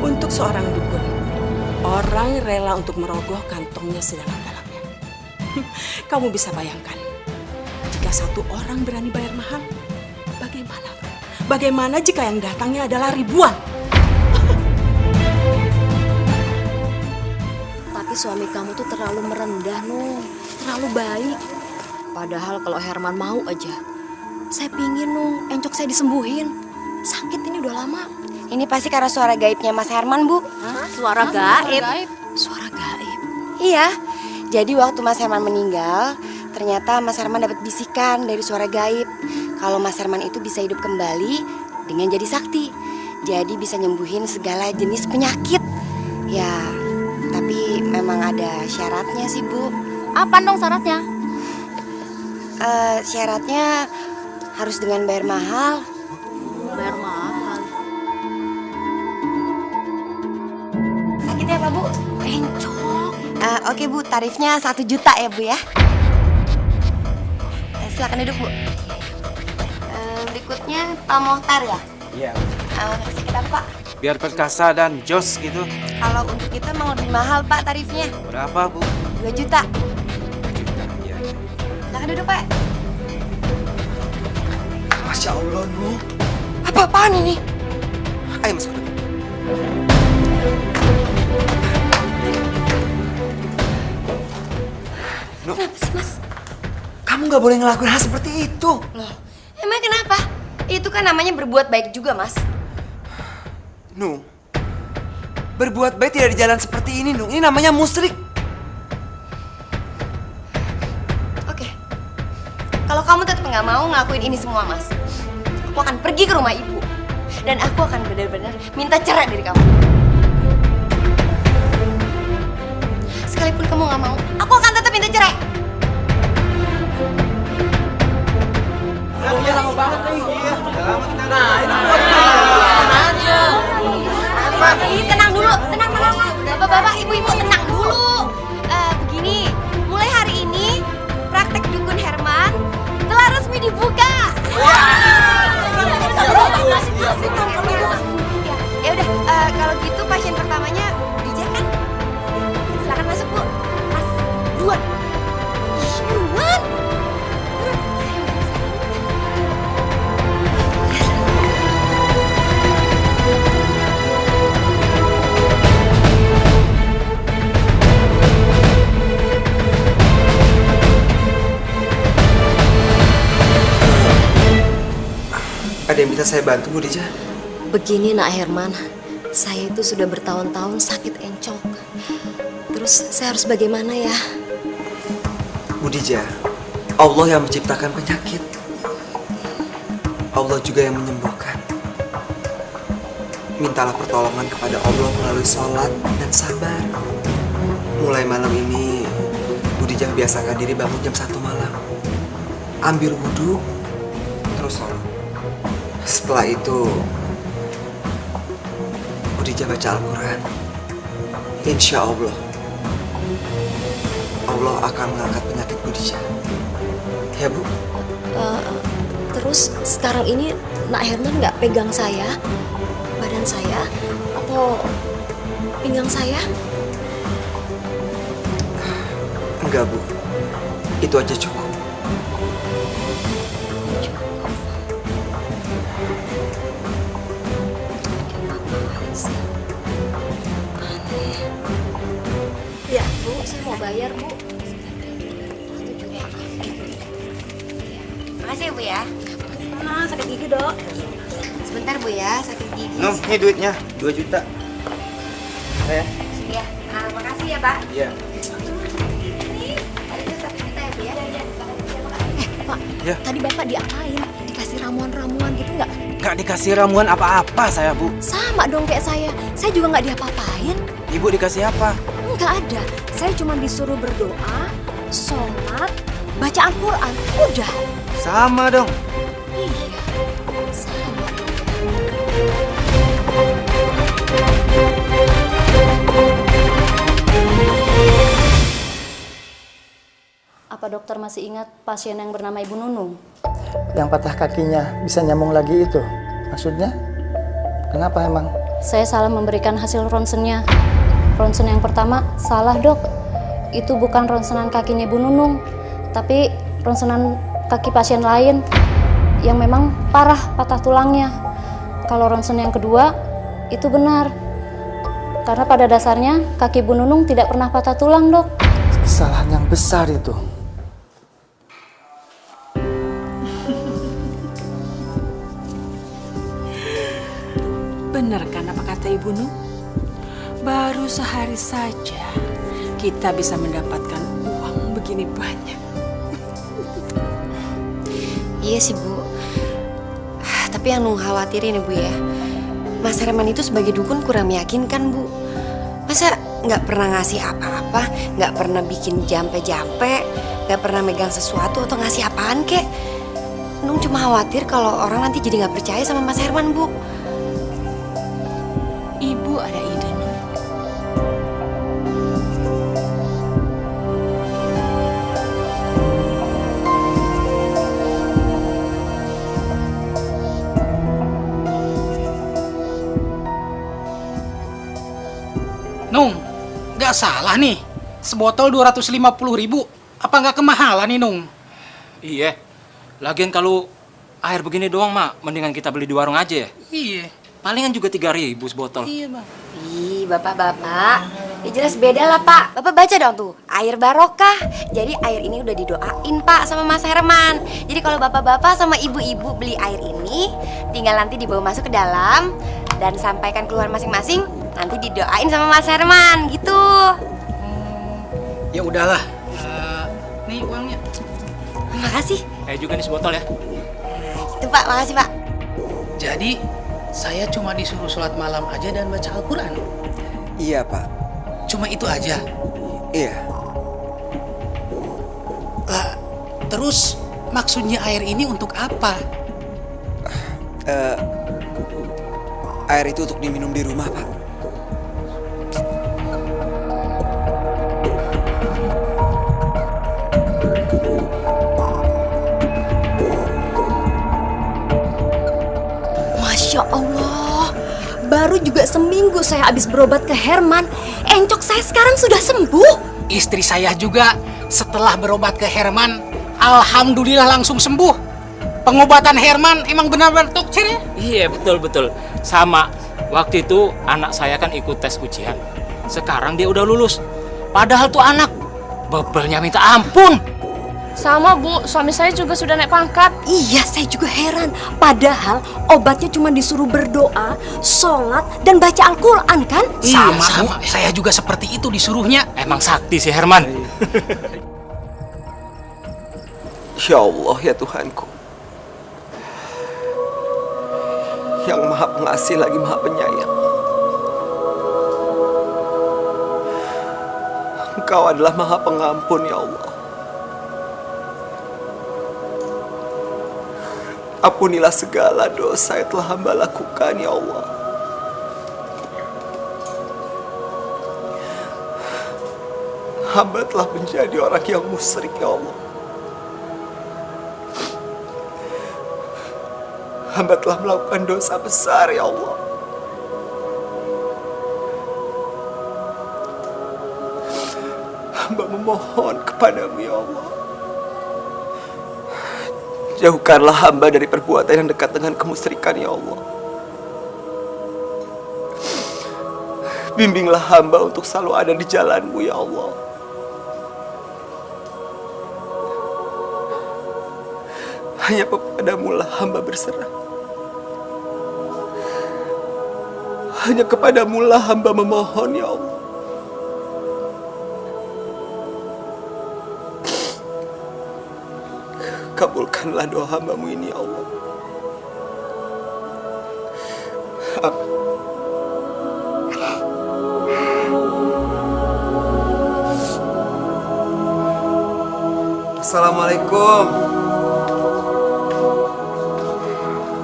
Untuk seorang dukun, orang rela untuk merogoh kantongnya sedalam-dalamnya. Kamu bisa bayangkan, jika satu orang berani bayar mahal, bagaimana? Bagaimana jika yang datangnya adalah ribuan? Tapi suami kamu tuh terlalu merendah, Nung. Terlalu baik. Padahal kalau Herman mau aja, saya pingin, Nung, encok saya disembuhin. Sakit ini udah lama. Ini pasti karena suara gaibnya Mas Herman, Bu. Hah? Suara gaib? Suara gaib? Iya. Jadi waktu Mas Herman meninggal, ternyata Mas Herman dapat bisikan dari suara gaib. Kalau Mas Herman itu bisa hidup kembali dengan jadi sakti. Jadi bisa nyembuhin segala jenis penyakit. Ya, tapi memang ada syaratnya sih, Bu. Apa dong syaratnya? Syaratnya harus dengan bayar mahal. Bayar mahal? Sakitnya apa, Bu? Encok. Oke, Bu, tarifnya 1 juta ya, Bu ya. Silakan duduk, Bu. Berikutnya Pak Mohtar ya? Iya. Sakit apa, Pak? Biar perkasa dan jos gitu. Kalau untuk kita memang lebih mahal, Pak, tarifnya. Berapa, Bu? 2 juta. 2 juta, iya. Silakan duduk, Pak. Masya Allah, Nu. Apa-apaan ini? Ayo masuk. Nu, Kenapa sih, Mas? kamu nggak boleh ngelakuin hal seperti itu. Loh, emang kenapa? Itu kan namanya berbuat baik juga, Mas. Nu, berbuat baik tidak di jalan seperti ini, Nu. Ini namanya musyrik. Oke. Kalau kamu tetap nggak mau ngelakuin ini semua, Mas, aku akan pergi ke rumah ibu. Dan aku akan benar-benar minta cerai dari kamu. Sekalipun kamu nggak mau, aku akan tetap minta cerai. Lama banget nih. Tenang dulu, tenang. Bapak-bapak, ibu-ibu tenang dulu. Begini, mulai hari ini praktek dukun Herman telah resmi dibuka. Ya udah, kalau gitu pasien pertamanya Dija kan? Silakan masuk, Bu. Mas, duluan. Duluan. Ada yang bisa saya bantu, Bu Dija? Begini, Nak Herman. Saya itu sudah bertahun-tahun sakit encok. Terus saya harus bagaimana ya? Bu Dija, Allah yang menciptakan penyakit. Allah juga yang menyembuhkan. Mintalah pertolongan kepada Allah melalui sholat dan sabar. Mulai malam ini, Bu Dija biasakan diri bangun jam 1 malam. Ambil wudhu, terus sholat. Setelah itu, Bu Dija baca Al-Quran. Insya Allah, Allah akan mengangkat penyakit Bu Dija. Ya, Bu? Terus sekarang ini Nak Herman nggak pegang saya, badan saya, atau pinggang saya? Enggak, Bu. Itu aja cukup. Ya, Bu, saya mau bayar, Bu. Makasih, Bu ya. Sakit gigi, Dok. Sebentar, Bu ya, sakit gigi. Nuh, ini duitnya 2 juta. Ya, Makasih ya, Pak. Iya. Pak, Ya. tadi Bapak diapain? Dikasih ramuan-ramuan gitu nggak? Nggak dikasih ramuan apa-apa saya, Bu. Sama dong kayak saya juga nggak diapa-apain. Ibu dikasih apa? Nggak ada, saya cuma disuruh berdoa, sholat, baca Al-Quran, udah. Sama dong. Iya, sama dong. Apa dokter masih ingat pasien yang bernama Ibu Nunung? Yang patah kakinya bisa nyambung lagi itu? Maksudnya? Kenapa emang? Saya salah memberikan hasil ronsennya. Ronsen yang pertama salah, Dok. Itu bukan ronsenan kakinya Ibu Nunung, tapi ronsenan kaki pasien lain yang memang parah patah tulangnya. Kalau ronsen yang kedua itu benar. Karena pada dasarnya kaki Bu Nunung tidak pernah patah tulang, Dok. Kesalahan yang besar itu. Benar kan apa kata Ibu Nun? Baru sehari saja kita bisa mendapatkan uang begini banyak. Iya sih, Bu. Tapi yang Nung khawatirin ya, Bu ya. Mas Herman itu sebagai dukun kurang meyakinkan, Bu. Masa nggak pernah ngasih apa-apa, nggak pernah bikin jampe-jampe, nggak pernah megang sesuatu atau ngasih apaan kek. Nung cuma khawatir kalau orang nanti jadi nggak percaya sama Mas Herman, Bu. Ibu ada ide, Nun. Nung, nggak salah nih. Sebotol 250.000. Apa nggak kemahalan nih, Nung? Iya. Lagian kalau air begini doang, Mak, mendingan kita beli di warung aja ya. Iya. Palingan juga 3.000 sebotol. Iya, Bang. Ih, bapak-bapak. Ya jelas beda lah, Pak. Bapak baca dong tuh, air barokah. Jadi air ini udah didoain, Pak, sama Mas Herman. Jadi kalau bapak-bapak sama ibu-ibu beli air ini, tinggal nanti dibawa masuk ke dalam dan sampaikan keluar masing-masing, nanti didoain sama Mas Herman, gitu. Ya udahlah. Nih uangnya. Makasih. Juga nih sebotol ya. Itu, Pak, makasih, Pak. Jadi, saya cuma disuruh sholat malam aja dan baca Al-Quran. Iya, Pak. Cuma itu aja? Iya. Lah, terus maksudnya air ini untuk apa? Air itu untuk diminum di rumah, Pak. Masya Allah, baru juga seminggu saya habis berobat ke Herman, encok saya sekarang sudah sembuh. Istri saya juga setelah berobat ke Herman, alhamdulillah langsung sembuh. Pengobatan Herman emang benar-benar tokcer ya? Iya, betul-betul. Sama, waktu itu anak saya kan ikut tes ujian. Sekarang dia udah lulus. Padahal tuh anak bebelnya minta ampun. Sama, Bu, suami saya juga sudah naik pangkat. Iya, saya juga heran. Padahal obatnya cuma disuruh berdoa, sholat, dan baca Al-Quran kan? Sama, saya juga seperti itu disuruhnya. Emang sakti si Herman. Ya Allah, ya Tuhanku. Yang Maha Pengasih lagi Maha Penyayang. Engkau adalah Maha Pengampun, ya Allah. Ampunilah segala dosa yang telah hamba lakukan, ya Allah. Hamba telah menjadi orang yang musyrik, ya Allah. Hamba telah melakukan dosa besar, ya Allah. Hamba memohon kepadamu, ya Allah. Jauhkanlah hamba dari perbuatan yang dekat dengan kemusyrikan, ya Allah. Bimbinglah hamba untuk selalu ada di jalan-Mu, ya Allah. Hanya kepadamu lah hamba berserah. Hanya kepadamu lah hamba memohon, ya Allah. Kabulkanlah doa hamba-Mu ini, ya Allah. Assalamualaikum.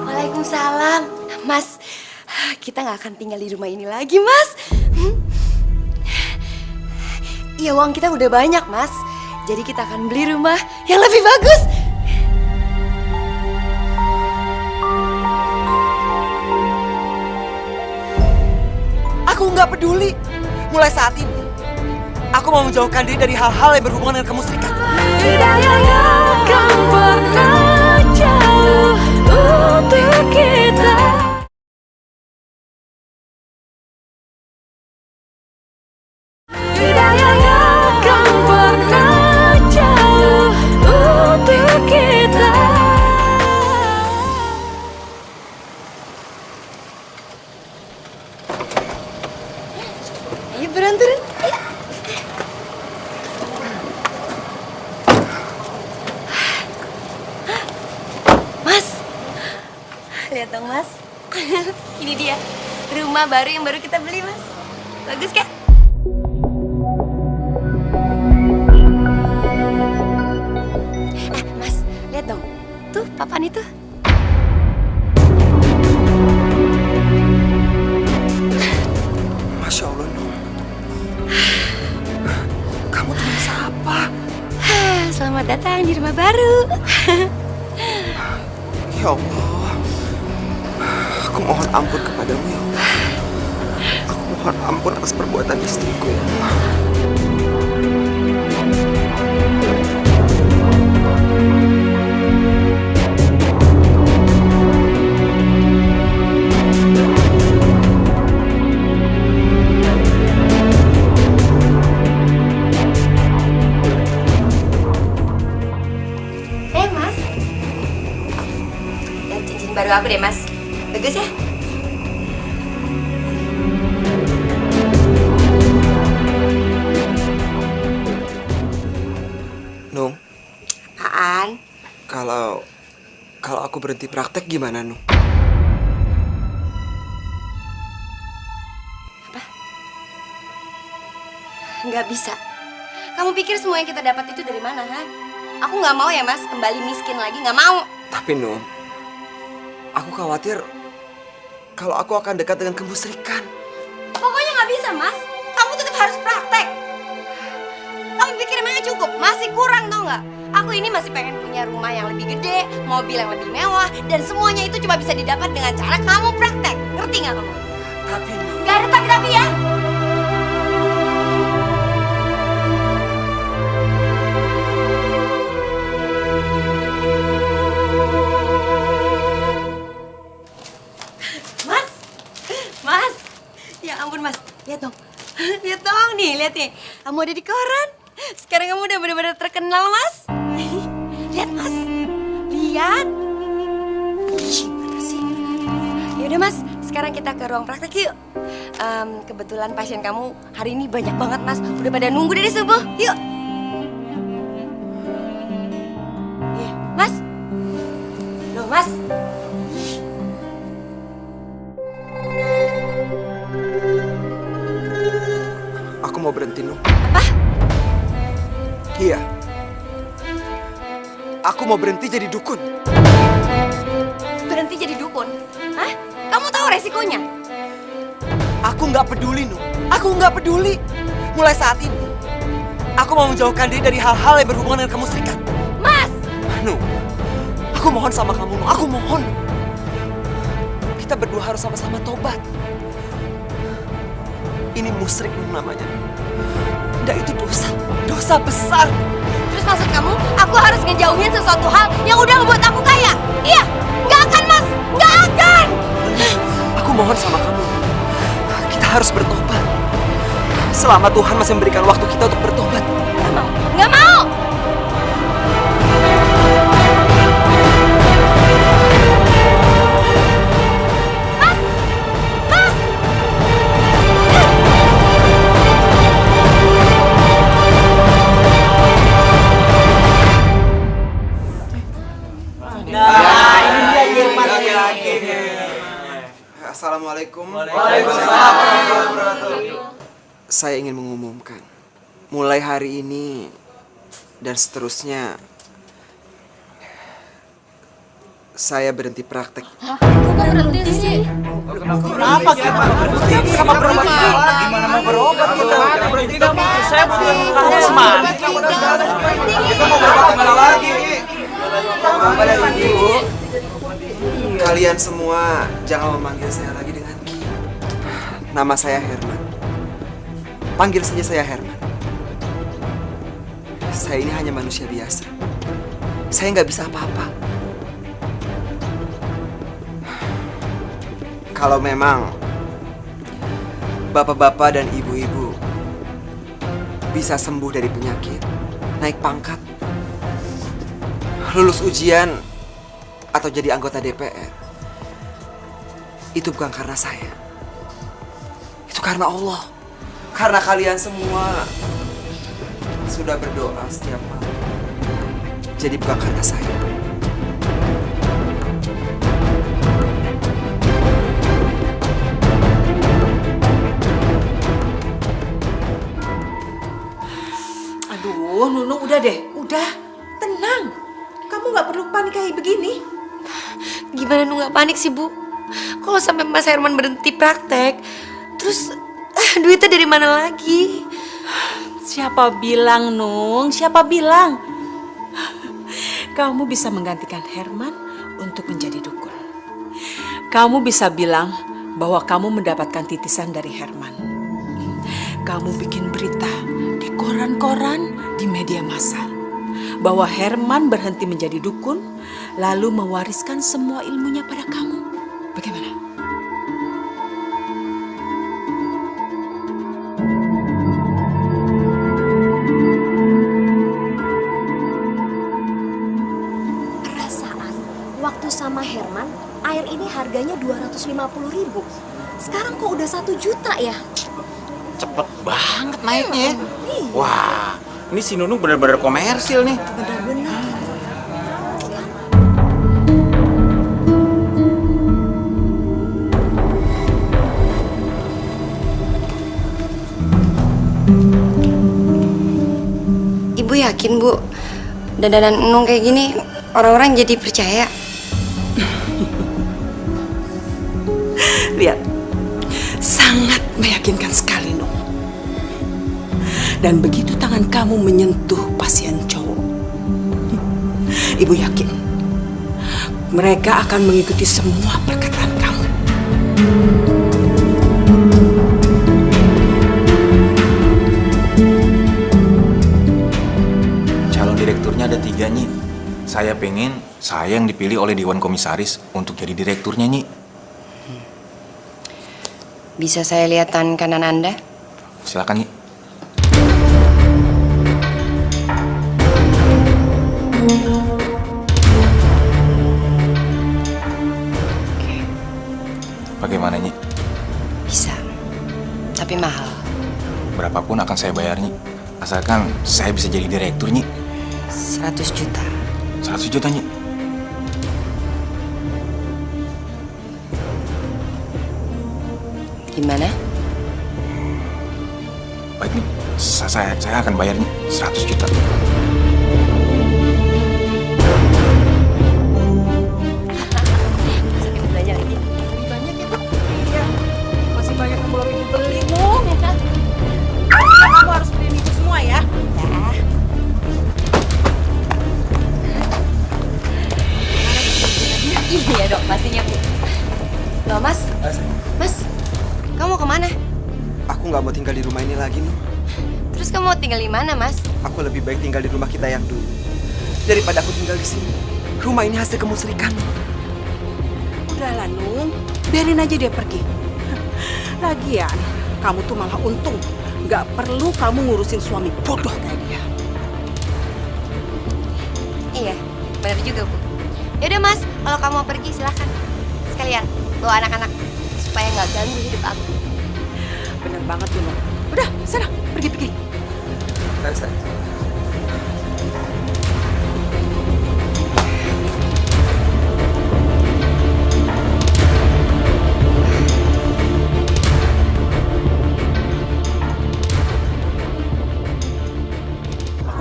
Waalaikumsalam. Mas, kita nggak akan tinggal di rumah ini lagi, Mas. Iya, uang kita udah banyak, Mas. Jadi kita akan beli rumah yang lebih bagus. Aku nggak peduli. Mulai saat ini, aku mau menjauhkan diri dari hal-hal yang berhubungan dengan kemusyrikan. Tidak akan pernah jauh untuk kita. Tidak akan pernah jauh untuk kita. Ayo buruan turun. Mas, lihat dong Mas. Ini dia rumah baru yang baru kita beli, Mas. Bagus kan? Mas, lihat dong. Tuh papan itu. Masya Allah, Nur. Kamu tuh bisa apa? Selamat datang di rumah baru. Ya Allah, aku mohon ampun kepadamu, ya Allah. Aku mohon ampun atas perbuatan istriku, ya Allah. Mas, lihat cincin baru aku deh, Mas. Bagus ya? Nung, Apaan? kalau aku berhenti praktek gimana, Nung? Nggak bisa. Kamu pikir semua yang kita dapat itu dari mana, ha? Aku nggak mau ya, Mas, kembali miskin lagi. Nggak mau. Tapi, Nung, aku khawatir kalau aku akan dekat dengan kemusyrikan. Pokoknya nggak bisa, Mas. Kamu tetap harus praktek. Kamu pikir emangnya cukup? Masih kurang, tau nggak? Aku ini masih pengen punya rumah yang lebih gede, mobil yang lebih mewah, dan semuanya itu cuma bisa didapat dengan cara kamu praktek. Ngerti nggak kamu? Tapi, nggak ada tapi-tapi ya. Mas, ya ampun Mas, lihat dong, lihat dong nih, lihat nih, kamu ada di koran. Sekarang kamu udah benar-benar terkenal, Mas. Lihat Mas, lihat. Gimana sih? Yaudah Mas, sekarang kita ke ruang praktek yuk. Kebetulan pasien kamu hari ini banyak banget Mas, udah pada nunggu dari subuh. Yuk. Mas, loh Mas. Aku mau berhenti, Nung. Apa? Iya. Aku mau berhenti jadi dukun. Berhenti jadi dukun? Hah? Kamu tahu resikonya? Aku nggak peduli, Nung. Aku nggak peduli. Mulai saat ini, aku mau menjauhkan diri dari hal-hal yang berhubungan dengan kemusyrikan. Mas! Nung, aku mohon sama kamu, Nung. Aku mohon. Kita berdua harus sama-sama tobat. Ini musyrik, Nung, namanya. Nggak, itu dosa. Dosa besar. Terus maksud kamu, aku harus ngejauhin sesuatu hal yang udah ngebuat aku kaya? Iya, nggak akan Mas, nggak akan. Aku mohon sama kamu, kita harus bertobat. Selama Tuhan masih memberikan waktu kita untuk bertobat. Nggak mau, nggak mau. Assalamualaikum. Waalaikumsalam. Saya ingin mengumumkan, mulai hari ini dan seterusnya, saya berhenti praktek. Kok berhenti sih? Kenapa kita berhenti? Sama berobat gimana mau berobat kita? Tidak mau, saya butuh kamu semangat. Kita mau berobat kemana lagi? Ibu, kalian semua jangan memanggil saya lagi dengan Ki. Nama saya Herman. Panggil saja saya Herman. Saya ini hanya manusia biasa. Saya nggak bisa apa-apa. Kalau memang bapak-bapak dan ibu-ibu bisa sembuh dari penyakit, naik pangkat, lulus ujian, atau jadi anggota DPR, itu bukan karena saya. Itu karena Allah. Karena kalian semua sudah berdoa setiap malam. Jadi bukan karena saya. Aduh, Nunung, udah deh, udah, tenang. Kamu nggak perlu panik kayak begini. Gimana Nung nggak panik sih, Bu? Kalau sampai Mas Herman berhenti praktek, terus duitnya dari mana lagi? Siapa bilang, Nung? Siapa bilang? Kamu bisa menggantikan Herman untuk menjadi dukun. Kamu bisa bilang bahwa kamu mendapatkan titisan dari Herman. Kamu bikin berita di koran-koran, di media massa, bahwa Herman berhenti menjadi dukun, lalu mewariskan semua ilmunya pada kamu. Bagaimana? Perasaan waktu sama Herman, air ini harganya 250.000. Sekarang kok udah 1 juta ya? Cepet banget naiknya. Wah, ini si Nunung bener-bener komersil nih. Benar-benar. Ibu yakin, Bu, dandanan Nung kayak gini orang-orang jadi percaya? Lihat, sangat meyakinkan sekali, Nung. Dan begitu tangan kamu menyentuh pasien cowok, Ibu yakin mereka akan mengikuti semua perkataan kamu. Calon direkturnya ada 3, Nyi. Saya pengen saya yang dipilih oleh Dewan Komisaris untuk jadi direkturnya, Nyi. Bisa saya lihat tangan kanan Anda? Silakan, Nyi. Bagaimana, Nyi? Bisa, tapi mahal. Berapapun akan saya bayar, Nyi. Asalkan saya bisa jadi direktur, Nyi. 100 juta. 100 juta, Nyi. Gimana? Baik, Nyi. Saya akan bayar, Nyi. 100 juta. Belanja lagi. Lebih banyak ya, Bu? Iya. Masih banyak yang belum Ibu beli, Nung. Kamu harus beliin Ibu semua ya. Iya dok, pastinya Bu. Loh Mas, kamu mau kemana? Aku nggak mau tinggal di rumah ini lagi, Nung. Terus kamu mau tinggal di mana Mas? Aku lebih baik tinggal di rumah kita yang dulu daripada aku tinggal di sini. Rumah ini hasil kemusrikan. Udahlah, Nung. Biarin aja dia pergi. Lagian, kamu tuh malah untung. Nggak perlu kamu ngurusin suami bodoh kayak dia. Iya, benar juga Bu. Yaudah Mas, kalau kamu mau pergi silahkan. Sekalian bawa anak-anak supaya nggak ganggu hidup aku. Bener banget tuh, Nung. Udah, sana, pergi-pergi.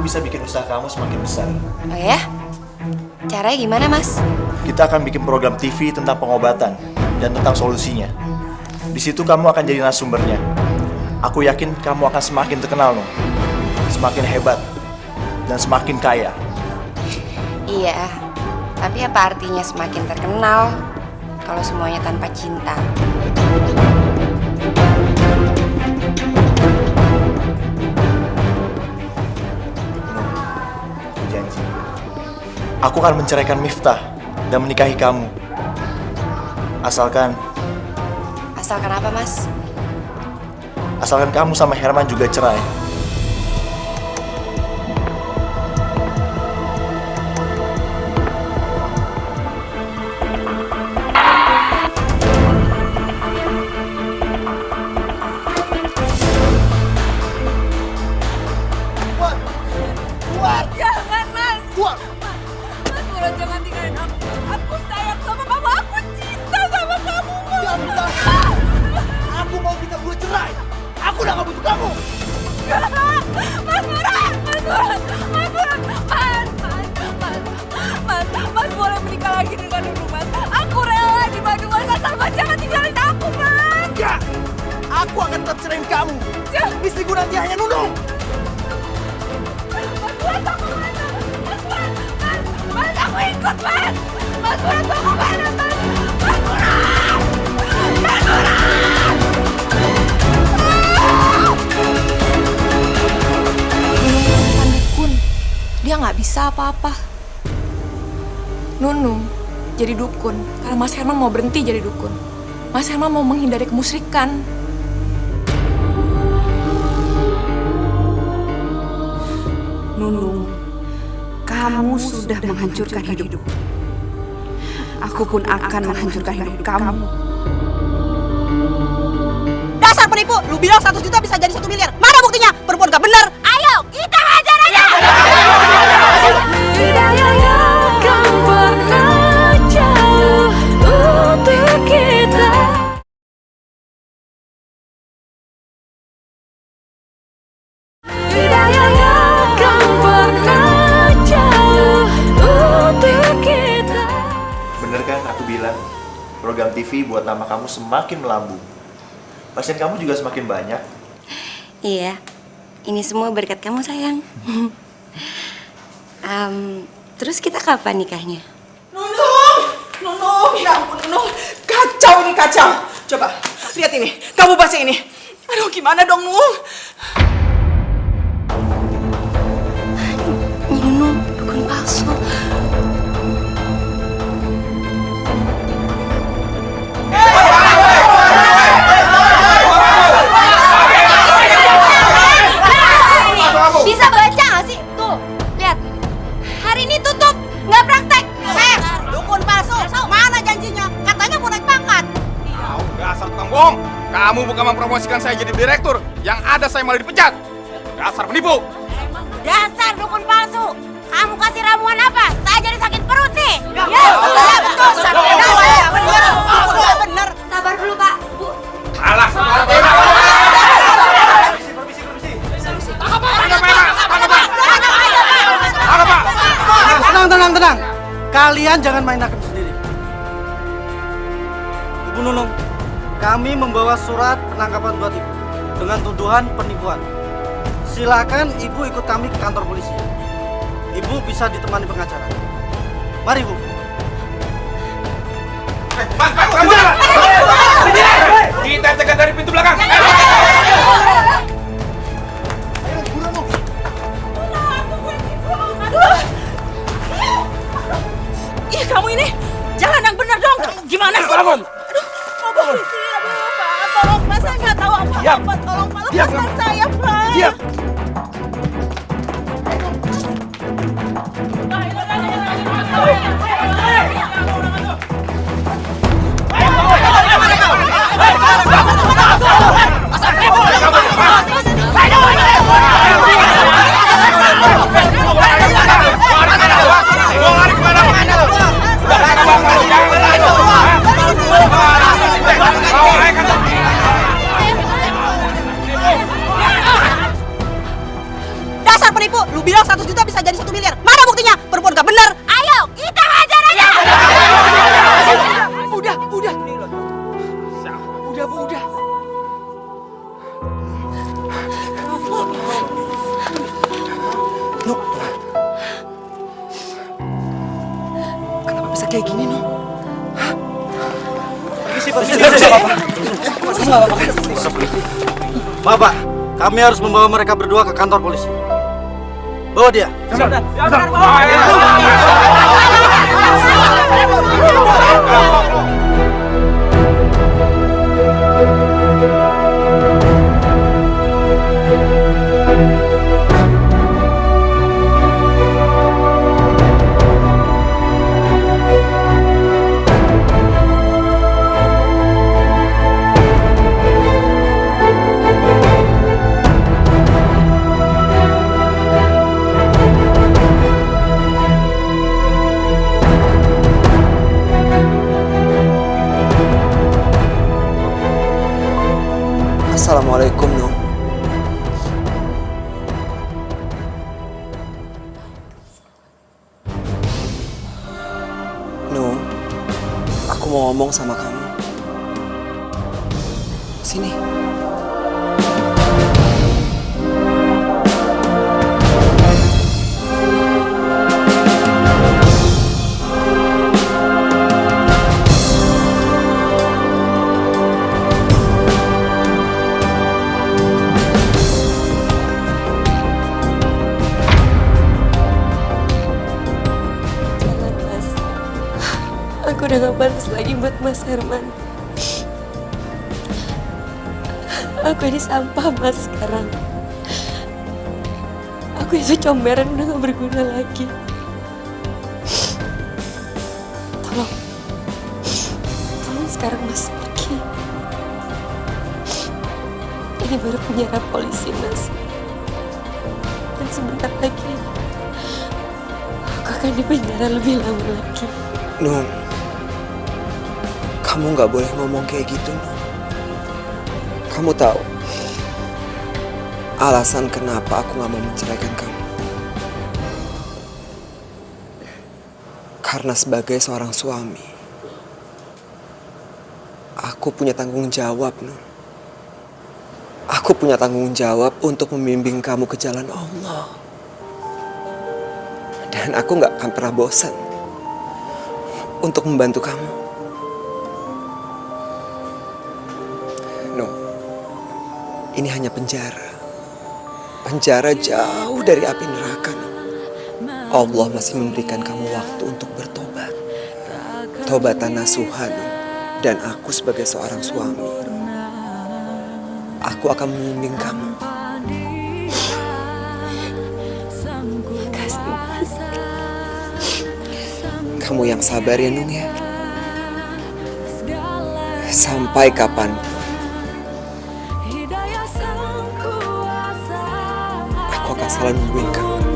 aku bisa bikin usaha kamu semakin besar. Oh ya? Caranya gimana, Mas? Kita akan bikin program TV tentang pengobatan dan tentang solusinya. Di situ kamu akan jadi narasumbernya. Aku yakin kamu akan semakin terkenal, Nung. Semakin hebat dan semakin kaya. Iya, tapi apa artinya semakin terkenal kalau semuanya tanpa cinta? Janji. Aku akan menceraikan Miftah dan menikahi kamu. Asalkan apa, Mas? Asalkan kamu sama Herman juga cerai. Jangan, Mas. Mas Murad, jangan tinggalin aku. Aku sayang sama kamu. Aku cinta sama kamu, Mas. Aku mau kita berdua cerai. Aku udah gak butuh kamu. Mas Murad, Mas boleh menikah lagi dengan Nunung, Mas. Aku rela di Bandung, Mas. Asal Mas jangan tinggalin aku, Mas. Enggak. Aku akan tetap ceraiin kamu. Istriku nanti hanya Nunung. Mas, aku ikut, Mas. Mas Murad, mau kemana, Mas? Mas Murad! Mas Murad! Bukan dukun. Dia nggak bisa apa-apa. Nunung jadi dukun karena Mas Herman mau berhenti jadi dukun. Mas Herman mau menghindari kemusyrikan. Nunung, kamu sudah menghancurkan hidup. Aku pun akan menghancurkan hidup kamu. Dasar penipu! Lu bilang 100 juta bisa jadi 1 miliar. Mana buktinya? Perempuan gak bener. Ayo, kita hajar aja! Bener kan aku bilang, program TV buat nama kamu semakin melambung. Pasien kamu juga semakin banyak. Iya, ini semua berkat kamu, sayang. Terus kita kapan nikahnya? Nunung, ya ampun Nunung, kacau ini kacau. Coba lihat ini, kamu baca ini. Aduh, gimana dong Nung? Nunung, dukun palsu. Bisa baca nggak sih? Tuh, lihat. Hari ini tutup, nggak praktek. Dukun palsu. Mana janjinya? Katanya mau naik pangkat. Dasar tukang bohong. Kamu bukan mempromosikan saya jadi direktur. Yang ada saya malah dipecat. Dasar penipu. Dasar dukun palsu. Kamu kasih ramuan apa? Saya jadi sakit perut nih. Ya, betul. Bener. Sabar dulu, Pak. Bu. Alah, Tenang. Kalian jangan main hakim sendiri. Ibu Nunung, kami membawa surat penangkapan buat Ibu dengan tuduhan penipuan. Silakan Ibu ikut kami ke kantor polisi. Ibu bisa ditemani pengacara. Mari, Bu. Mas, kamu jalan. Kita cegat dari pintu belakang. Ih, kamu ini jalan yang benar dong. Gimana sih? Bangun. Aduh, polisi, Pak. Tolong, Pak. Saya nggak tahu apa-apa. Tolong, Pak. Lepaskan saya, Pak. Diam. Lu bilang 100 juta bisa jadi 1 miliar. Mana buktinya? Perempuan gak benar. Ayo, kita hajar aja. Udah. Udah, Bu, udah. Nuk. Kenapa bisa kayak gini, Nuk? Maaf, Pak. Kami harus membawa mereka berdua ke kantor polisi. Bawa dia. Assalamualaikum, Nung. Nung, aku mau ngomong sama kamu. Sini. Aku udah gak pantas lagi buat Mas Herman. Aku ini sampah, Mas, sekarang. Aku itu comberan udah gak berguna lagi. Tolong sekarang Mas pergi. Ini baru penjara polisi, Mas. Dan sebentar lagi aku akan dipenjara lebih lama lagi. Nung, kamu nggak boleh ngomong kayak gitu, Nung. Kamu tahu alasan kenapa aku nggak mau menceraikan kamu? Karena sebagai seorang suami, aku punya tanggung jawab, Nung. Aku punya tanggung jawab untuk membimbing kamu ke jalan Allah. Dan aku nggak akan pernah bosan untuk membantu kamu. No, ini hanya penjara. Penjara jauh dari api neraka. No. Allah masih memberikan kamu waktu untuk bertobat. Tobatan nasuha, no. Dan aku sebagai seorang suami, aku akan membimbing kamu. Makasih, Mas. Kamu yang sabar ya, Nung ya. Sampai kapan aku akan selalu nungguin kamu.